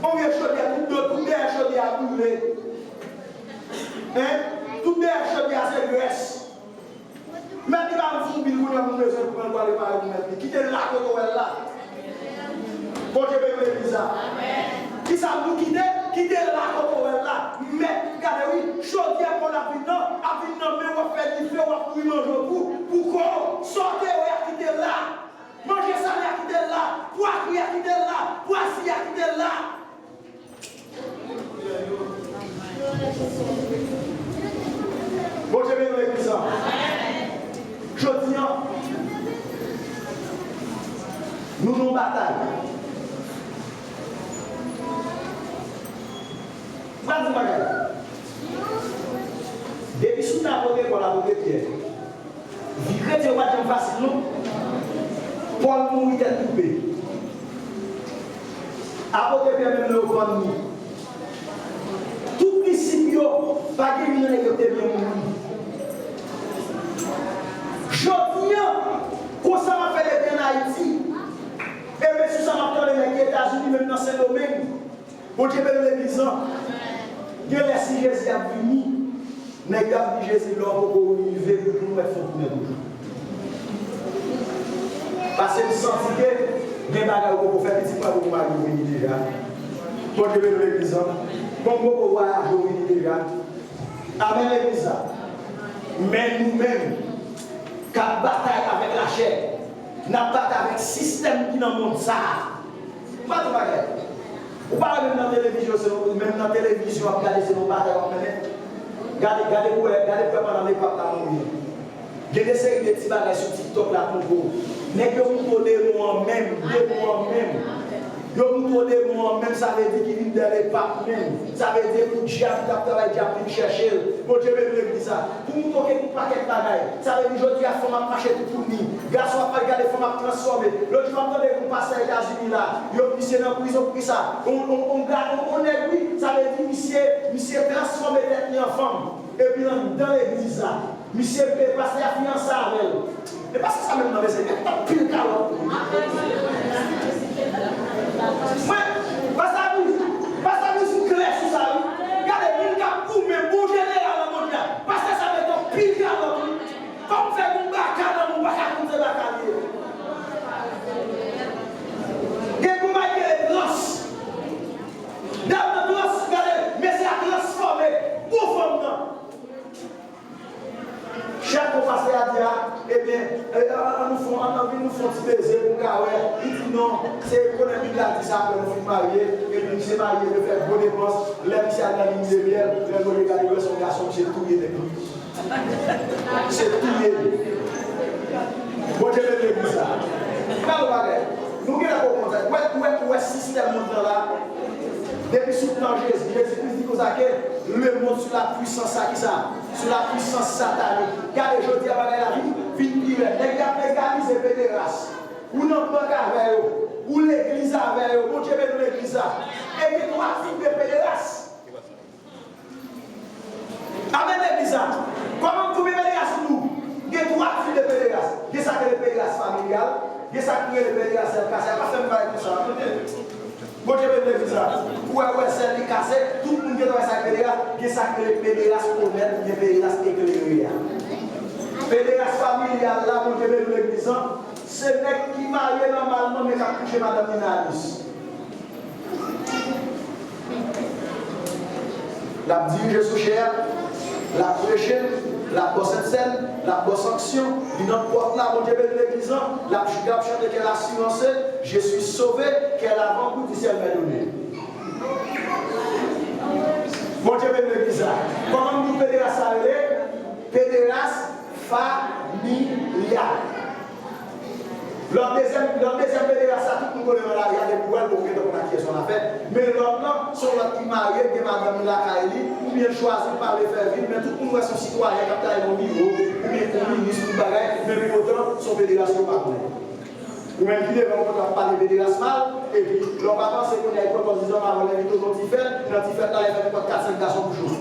On vient choisir tout des choses à brûler. Hein? Tout des choses à se graisse. Même si vous avez besoin de prendre pour aller par vous-même. Quittez là, vous là. Bon, je vais Qui ça nous quitter là comme on est là. Mais, regardez, oui, chaudier pour la vie, non, mais on fait du feu, on va manger pourquoi sortez, on va quitter là. Manger ça, on va quitter là. Poisson, on va quitter là. Poisson, on va quitter là. Bon, je vais vous dire ça. Je dis, nous nous bataille. Vas-y, Magali. Depuis que nous avons pour la beauté Pierre, vie chrétienne va être facile, non? Paul mourit d'être coupé. Apôtre Pierre même le prendre. Tout principe, pas que nous n'ayons pas bien mourir. Je dis, quand ça m'a fait les bien en Haïti, et même si ça m'a fait les États-Unis, même dans ces domaines, pour Dieu bénisse l'église, Dieu laisse Jésus a venu, mais il a dit Jésus l'homme pour arriver pour nous mettre son tourner toujours. Parce que je sens que des bagages pour faire petit pas pour venir déjà. Pour Dieu bénisse l'église, comme beaucoup voyage venir déjà. Amen l'église. Mais nous-mêmes, quand bataille avec la chair, nous bataille avec le système qui dans le monde ça. Pas de bagaille. Vous parlez même dans la télévision, même dans la télévision, regardez ces batailles. Regardez pour pendant les papes là. Il y a des séries de petits bagages sur TikTok là pour vous. Mais que vous donnez moi-même, moi-même, ça veut dire qu'il vient dans les papes même. Ça veut dire que diable travaille, diable chercher. Bon Dieu me dit ça. Pour nous toquer pour paquet de bagailles. Ça veut dire aujourd'hui, la femme a marché tout pour nous. Garçon a pas regardé, femme a transformé. L'autre jour, on entendait qu'on passe aux États-Unis là. Il y a un monsieur dans la prison pour ça. On est lui, ça veut dire monsieur transformé tête en femme. Et puis dans l'église là, monsieur peut passer à fiançailles avec elle. Et parce que ça même dans les églises, il y a pile calotte. Mais, pas ça vous clair sur ça. Regardez, il y a pour même bouger les à la mondiale. Parce que ça va être pile calotte. Comme faire un bacard dans mon bacard, comme c'est bacard. Il y a pour marquer les blanches. Dans la blanche, regardez, mais c'est à transformer. Pour femme. Chaque fois passé à dire, eh bien, nous font un petit baiser pour Kawé. Il dit non, c'est l'économie de la dit ça, nous sommes mariés, et puis nous sommes mariés, nous faisons bonne dépense, les petits à la ligne de miel, les gens regardent son garçon, c'est tout les l'église. C'est tout les Bon, je vais dire ça. Nous regardons comme ça, où est le système là? Depuis sous le temps Jésus dit aux acquets, le monde sur la puissance sur la puissance satanique. Car aujourd'hui, à la vie, les gars légalisent les pédérastes. Ou non, pas avec eux. Ou l'église avec eux. Bon Dieu, l'église. Et il y a trois types de pédérastes. Amen, l'église. Comment vous pouvez pédérastes nous? Il y a trois types de pédérastes. Il y a ça que les pédérastes familiales. Il y a ça que les pédérastes cassés. Pas faire mal tout ça. Bon Dieu, l'église. Ouais, c'est les cassés. Tout le monde qui doit être pédéraste. Il y a ça que les pédérastes honnêtes. Il y a les pédérastes éclairés. Pédéraste familial là, mon Dieu, l'église. C'est le mec qui marie normalement, mais qui a couché Madame Ninalis. La dirige sous chair, la prêcher, la bosse scène, la bosse action, il n'importe là, mon Dieu, l'église, la chante qu'elle a silencé, je suis sauvé, qu'elle a avant du ciel m'a donné. Mon Dieu, l'église, comment nous pédéraste à pédéraste familial. Leur deuxième pédéraste, tout le monde est là, il y a des poubelles pour que on a qui son affaire. Mais l'autre, sont l'autre qui marié, qui est madame Lakaeli, ou bien choisi par les faire vivre, mais tout le monde est son citoyen, quand il est au niveau, ou bien pour ministre, ou bagaille, mais pour autant, son fédération pas pour ou même qui devait parler de fédération mal, et puis leur papa, c'est qu'on a une proposition avant l'inviter au Tifel, dans Tifel, là, il y a 4-5 garçons pour jour.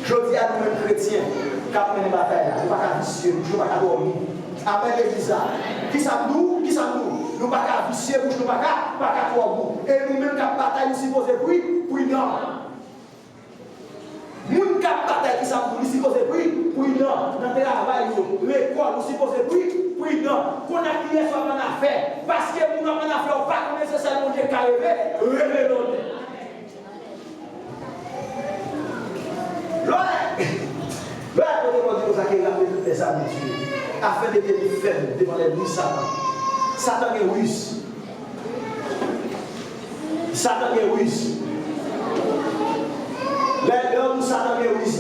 Je dis à nous-mêmes chrétiens, quand on est bataille, je ne vais pas vicier, je ne vais pas dormir. Après l'église, qui ça nous? Nous ne pas vicier, nous ne pas dormir. Et nous-mêmes, quand bataille, nous supposons puis non. Nous qui bataille, qui ça nous supposons puis non. Dans le travail, l'école, nous supposons puis prudent, qu'on a crié sur mon affaire, parce que mon affaire, pas comme nécessairement Dieu qui arrive, révélons. Là, quand on dit aux accueils, toutes les habitudes, afin de devenir faible devant les loups Satan. Satan est russe. Satan est russe. Là où Satan est russe,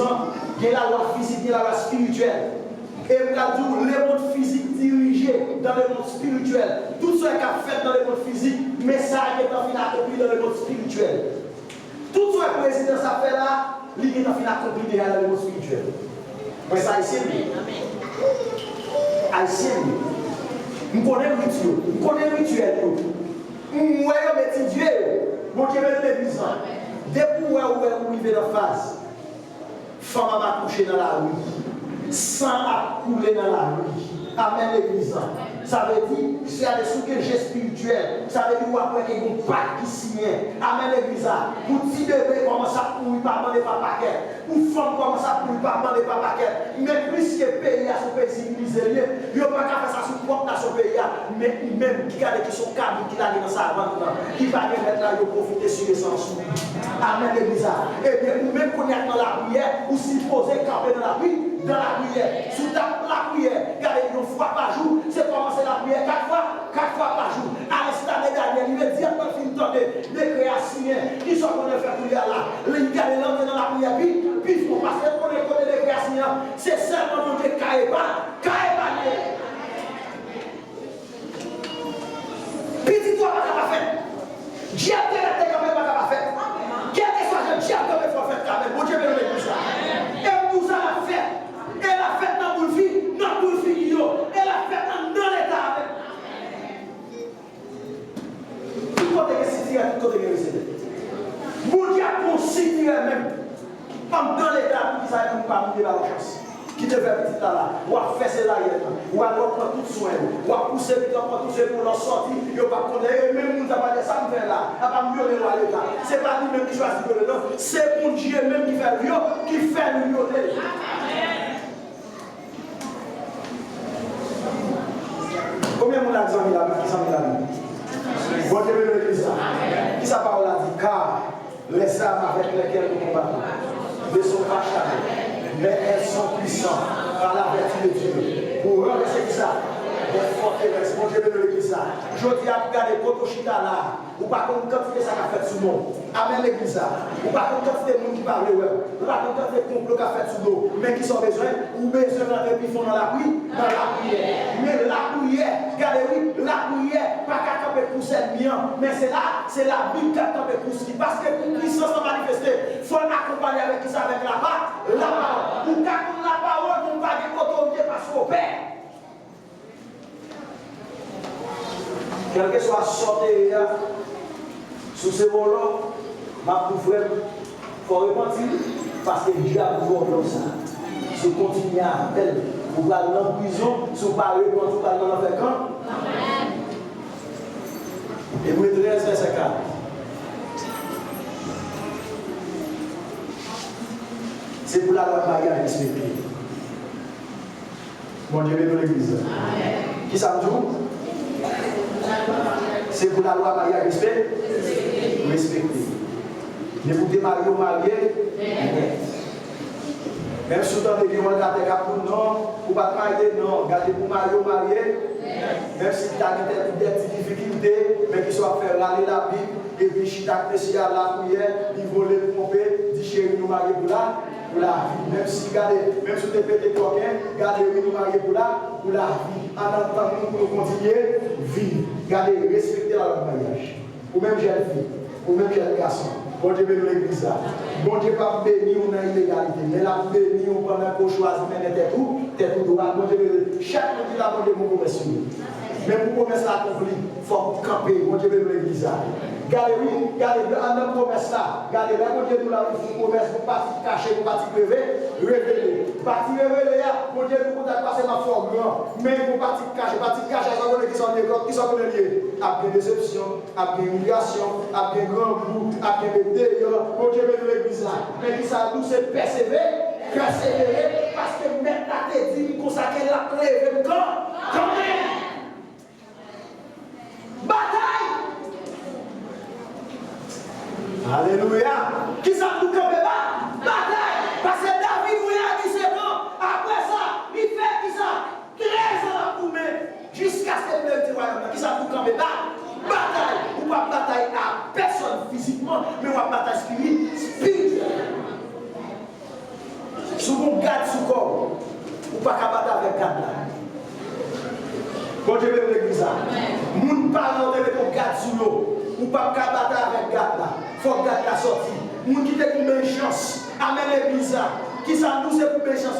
il y a la loi physique, il y a la loi spirituelle. Et vous avez dit, le monde physique dirigé dans le monde spirituel. Tout ce qui est fait dans le monde physique, mais ça est en fin accompli dans le monde spirituel. Tout ce que le président a fait là, il est en fin accompli dans le monde spirituel. Mais ça, c'est lui. Haïtien, je connais le rituel. Je connais le rituel. Je connais Dieu. Mon Dieu, je vais l'église. Depuis où vous vivez dans la phase, femme va coucher dans la rue, sang a coulé dans la rue. Amen l'église. Ça veut dire, c'est des sous-quels spirituels. Ça veut dire, après qu'il y a un pacte qui signe. Amen l'église. Pour petit bébé commence à courir par demander par paquet. Pour femme commence à courir par demander par paquet. Mais plus que pays à son pays civilisé, il n'y a pas qu'à faire ça sous propre dans son pays. Mais même qui a qui sont câbles qui l'a dans sa vente, qui va mettre là, il profiter sur les sens. Amen l'église. Et bien, ou même qu'on est dans la prière, ou s'il posait camper dans la prière, sous la prière, regardez une fois par jour, c'est commencer la prière 4 fois par jour. À l'instant de Daniel, il veut dire que fin de les créations qui sont en train de faire prière là. Il garde l'entrée dans la prière, puis pour passer pour les côtés des créations, c'est seulement mon Dieu Kaeba. Petit toi, pas fait. Dieu te quand même pas fait. Quel que soit le diable, quand même, faut faire quand même. Mon Dieu, me dit ça. Et nous a fait. Elle a fait dans le vie, dans le vie, elle a fait dans l'état. Tout côté que c'est tout côté que c'est. Mon Dieu a considéré même, comme dans l'état, qui ça ne pas monter la chance. Qui te fait petit là, ou à faire ses arrières, ou à prendre tout soin, ou à pousser vite, prendre tout soin pour leur sortir, il n'y a pas de connaître, même nous avons dit ça, me fait là, à pas mieux le roi l'état. C'est pas lui-même qui choisit le nom, c'est mon Dieu même qui fait le lieu, qui fait le lieu. Combien de monde a dit là, qui s'en est là? Bon Dieu, le l'église. Qui sa parole a dit, car les armes avec lesquelles nous combattons ne sont pas chargées, mais elles sont puissantes par la vertu de Dieu. Pour renverser ça, des forteresses, mon Dieu, le l'église. Je dis à regarder Kotoshita là, ou pas comme quantité ça qu'a fait sous nous. Amen l'église. Ou pas comme quantité de monde qui parle, ou pas comme quantité de complot qu'a fait sous nous, mais qui sont besoin, ou besoin d'entrer puis font dans la prière. Mais la prière, regardez oui, la prière, pas qu'à camper pour cette bien, mais c'est la Bible qui a campé pour ce qui, parce que pour puissance à manifester, il faut accompagner avec qui ça, avec la parole. Ou quand la parole, on va dire autorité parce qu'au Père. Quel que soit sorti sous ce volant, ma pauvre, il faut repentir parce que Dieu a voulu comme ça. Si vous continuez à appel, vous allez en prison, si vous parlez quand vous allez dans l'enfer quand. Et vous êtes 13, verset 4. C'est pour la loi de mariage respectée. Mon Dieu, bénis l'église. Qui ça me dit? C'est pour la loi mariage respectée. Ne vous démarrez au marié, même si vous avez dit que vous avez non, vous ne pouvez pas marier, non, gardez pour marier au marié, même si vous avez des difficultés, mais qui soit faire aller la Bible, et puis chita si à la prière, ils vont les tromper, dit chérie, nous marier pour la vie. Même si vous avez pété coquin, gardez nous marier pour la vie. En attendant pour nous continuer, vivre. Gardez, respectez la loi de mariage. Ou même jeune fille, ou même jeune garçon. Bon Dieu bénit l'église. Bon Dieu pas bénir dans l'illégalité, mais la bénir pendant qu'on choisit, mais t'es tout droit. Bon Dieu bénit. Chaque jour, la bonne Dieu vous promesse. Mais pour promesse l'accomplir, il faut camper. Bon Dieu bénit l'église. Gardez, en la promesse là, gardez, là, bon Dieu nous l'a fait une promesse, pour partir cacher, pour partir révéler. Partir révéler, bon Dieu nous a passé ma forme, mais pour partir cacher, ça veut dire qui sont liés. Après déception, après humiliation, après grand bout, après dédain, bon Dieu bénit l'église là. Mais qui ça nous c'est persévérer, parce que maintenant t'es dit qu'on s'accueille la clé, quand même. Bataille. Alléluia. Qui ça nous campe pas? Bataille. Parce que David, il a 17 ans. Après ça, il fait qui ça? 13 ans pour mener. Jusqu'à ce que le royaume. Qui ça nous campe pas? Bataille. Ou pas bataille à personne physiquement, mais ou pas bataille spirituelle. Si vous gardez sous corps, ou pas qu'à battre avec garde là. Quand je vais l'église là, moun parle de mettre garde sous l'eau, ou pas qu'à battre avec garde là. Faut que garde la sortie. Moun qui te pour méchance, amène l'église là. Qui ça nous c'est pour méchance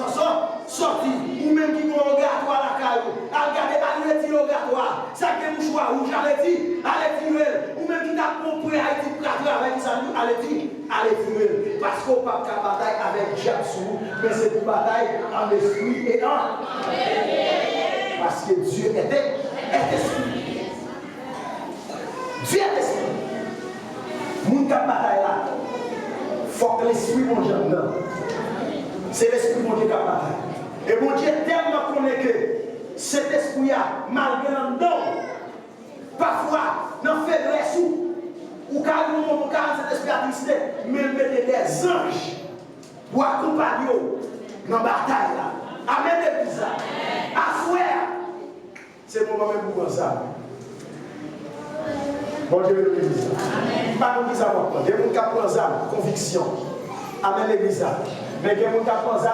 sorti. Ou même qui vont regarder à la caillou, à regarder, à retirer au gâteau, ça qui est mouchoir rouge, allez-y tirer. Ou même qui t'a compris à être prêt avec ça, allez-y tirer. Parce qu'on ne peut pas bataille avec diable sous, mais c'est pour bataille en esprit et en. Parce que Dieu est esprit. Dieu est esprit. Moun kap bataille là, faut que l'esprit mon Dieu dedans. C'est l'esprit mon Dieu qui a bataille. Et mon Dieu tellement connaît que cet esprit-là, malgré un don, parfois, dans faiblesse ou carrément, cet esprit a triste, mais il met des anges pour accompagner dans la bataille. Amen, l'église. À souhait, c'est le moment même pour ça. Bon Dieu, l'église. Pas nous qui savons pas. Il y a des gens qui prennent ça, conviction. Amen, l'église. Mais il y a des gens qui prennent ça,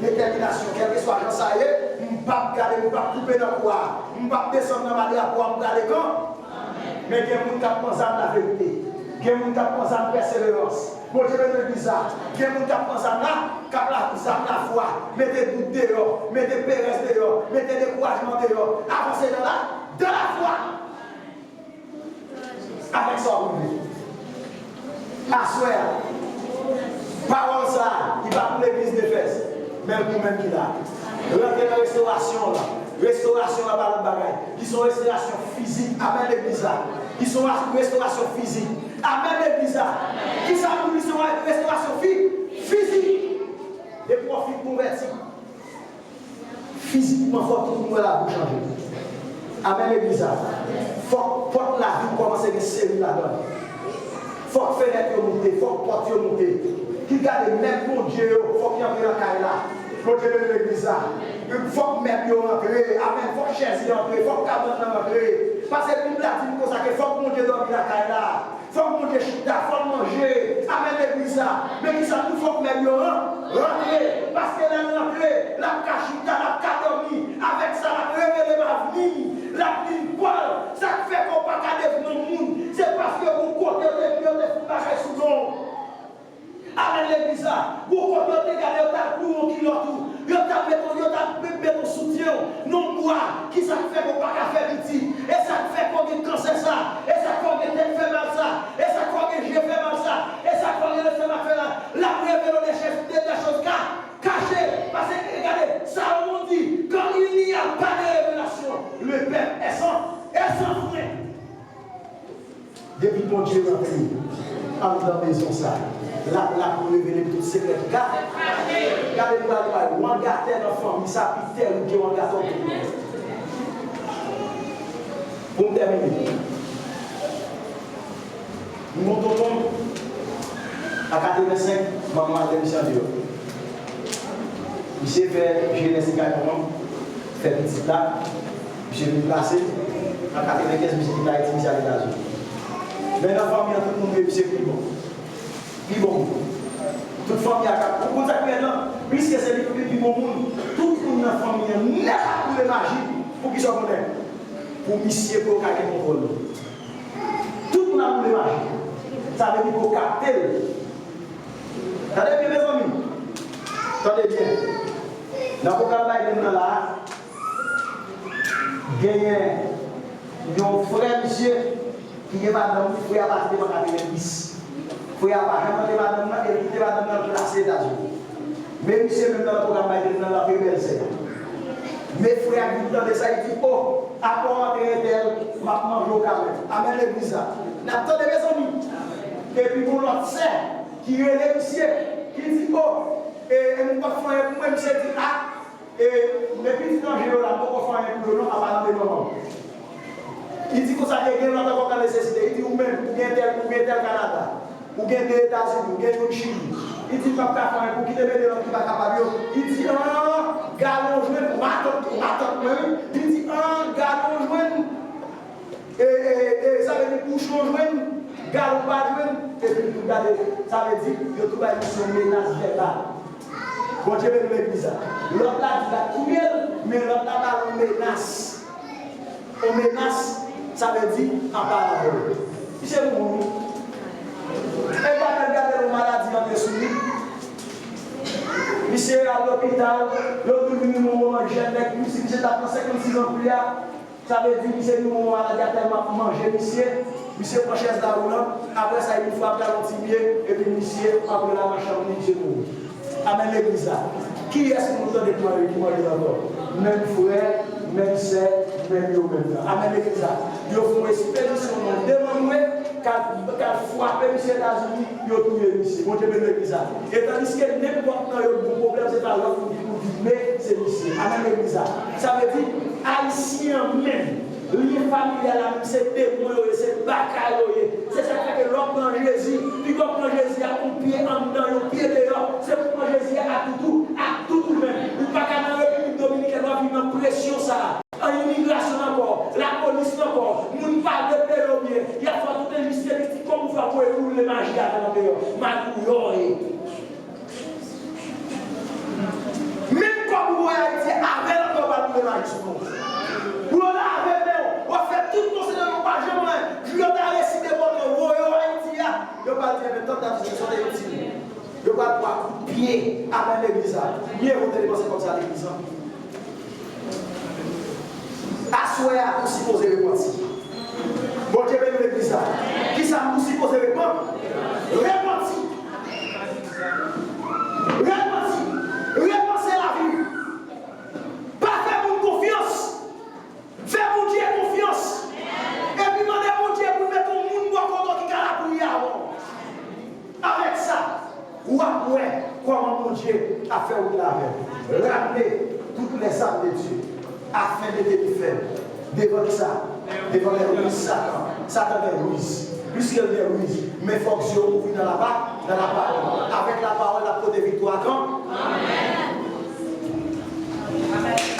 détermination, quel que soit quand ça y est, je ne vais pas garder, je ne vais pas couper dans le poids, je ne vais pas descendre dans ma pour me garder quand. Mais il y a des gens qui prennent ça la vérité. Il y a des gens qui prennent ça la persévérance. Bon Dieu, l'église. Il y a des gens qui prennent ça la foi. Mettez doute dehors, mettez péresse dehors, mettez découragement dehors. Avancez dans la foi. Avec ça, vous voulez. Assoir. Parole ça, il va pour l'église d'Éphèse. Même pour même qui là. Rentrer dans la restauration là. Restauration là, par le bagage. Qui sont restauration physique. Amen l'église là. Qui sont restauration physique. Amen l'église là. Qui sont restauration physique. Et profit converti. Physiquement, il faut que tout le monde là pour changer. Amen l'église là. Il faut que la vie commence à série là-dedans. Il faut que fenêtre monte, il faut que porte monte. Qui garde même mon Dieu, il faut qu'il y ait un caille là. Mon Dieu de l'église là. Il faut que même yo rentre. Amen. Il faut que chaise rentre. Il faut que cabane rentre. Parce que la Bible a dit comme ça qu'il faut que mon Dieu dorme dans la caille là. Il faut que mon Dieu chita, il faut manger. Amen l'église là. Mais qui ça, il faut que même yo rentre. Parce que là rentre, la cachita, la dormi. Avec ça, la révélé ma vie. La vie poil. Ça fait qu'on ne peut pas garder dans le monde. C'est parce que vous côté de Dieu, vous ne sous nous. Amen l'église là. Vous côté de garder ta cour qui l'autre. Vous avez ton soutien. Non moi. Qui ça fait qu'on ne peut pas faire petit. Et ça fait qu'on a cancer ça. Et ça fait qu'on a tête fait mal ça. Et ça fait qu'on a j'ai fait mal ça. Et ça fait qu'on a laissé ma fait là. La révélation des choses cachées. Parce que regardez, ça on dit, quand il n'y a pas de révélation, le peuple est sans frein. Depuis mon Dieu dans le pays, en dans la maison ça, là pour révéler tout secret. Regardez pour la ou en gâté dans la famille, ça pique tel ou qui en gâteau. Pour me terminer, mon tonton, à 85, maman a démissionné. Il s'est fait jeunesse et comment fait petit là, il s'est placé. En 95, il s'est dit à Haïti, il s'est allé dans la. Mais dans la famille, tout le monde c'est plus bon. Plus bon. Toute famille a capté. Pour ça que maintenant, puisque c'est le plus bon monde, tout le monde dans la famille n'a pas pour les magies pour qu'ils soient connus. Pour monsieur pour capter mon contrôle. Tout le monde a pour les magies. Ça veut dire pour capter. Attendez bien, mes amis. Attendez bien. Dans le programme de là, il y a un frère, monsieur, qui est madame, il faut abattre devant la police. Il faut abattre devant madame placée dans mais monsieur, même dans le programme de la première scène. Mes frères, ils ont ça, ils disent, oh, après un tel, ma maman joue au carré. Amen l'église. N'attendez mes amis. Et puis pour l'autre sœur, qui est le monsieur, qui dit, oh, et mon pas faire pour même c'est dit là et mes petits dangers là pour faire un peu non avant de moment. Il dit que ça est gain dans la nécessité, il dit ou même ou bien tel Canada, ou bien des États-Unis, ou bien au Chili. Il dit pas faire pour quitter les gens qui pas capable. Il dit ah, galon joindre matot même. Il dit ah, galon joindre et ça veut dire couchon joindre, galon pas joindre et puis regardez, ça veut dire que tout va être une menace verbale. Bon Dieu veut l'église. L'autre là dit la courriel, mais l'autre là parle de menace. On menace, ça veut dire en parole. C'est vous. Et quand on regarde les maladies en dessous, monsieur à l'hôpital, l'autre venu mon moment jeune avec lui, si monsieur a 56 ans plus là, ça veut dire que c'est mon maladie a tellement mangé, monsieur prochaine la roulant, après ça il faut appeler un petit pied, et puis monsieur après la marche en ligne, amen l'église là. Qui est-ce que nous donne pour qui mange d'abord? Même frère, même sœur, même yo même là. Amen l'église là. Ils font expédition dans demande car frapper les États-Unis, ils ont trouvé ici. Mon Dieu l'église là. Et tandis que n'importe quel problème c'est pas l'autre qui vous dit mais c'est ici. Amen l'église là. Ça veut dire haïtien même. Lien familial, c'est démon, c'est bacalao. C'est ça qui fait que l'homme prend Jésus, puis l'homme prend Jésus à un pied en dedans, un pied dehors. C'est pour prendre Jésus à tout même. Ou pas qu'à la République dominicaine, on vit une pression ça. En immigration encore, la police encore, nous parlons de pérobier. Il y a pas tout un lycée comme vous faites pour les magies à l'intérieur. Même comme vous voyez Haïti, avec encore pas de magies. Vous l'avez on fait tout pour ce que pas jamais. Je vais réciter votre royaume Haïti. Je ne vais pas dire, mais tant que vous êtes utiles. Je ne vais pas pouvoir pied avec l'église. Bien, vous devez penser comme ça à l'église. Assoyez à vous supposer repentir. Bon Dieu, béni l'église. Qui ça vous supposez répondre? Repentir. Repenser la vie. Pas faire mon confiance. Fais mon Dieu confiance. Et puis demandez à mon Dieu pour mettre au monde qui a la prière avant. Avec ça, ou après, comment mon Dieu a fait au travail. Ramener toutes les âmes de Dieu afin de te faire devant ça, devant les ruines Satan. Satan est ruise. Puisqu'il est ruise, mais il faut que Dieu ouvre dans la parole. Avec la parole, la peau de victoire. Amen. Amen.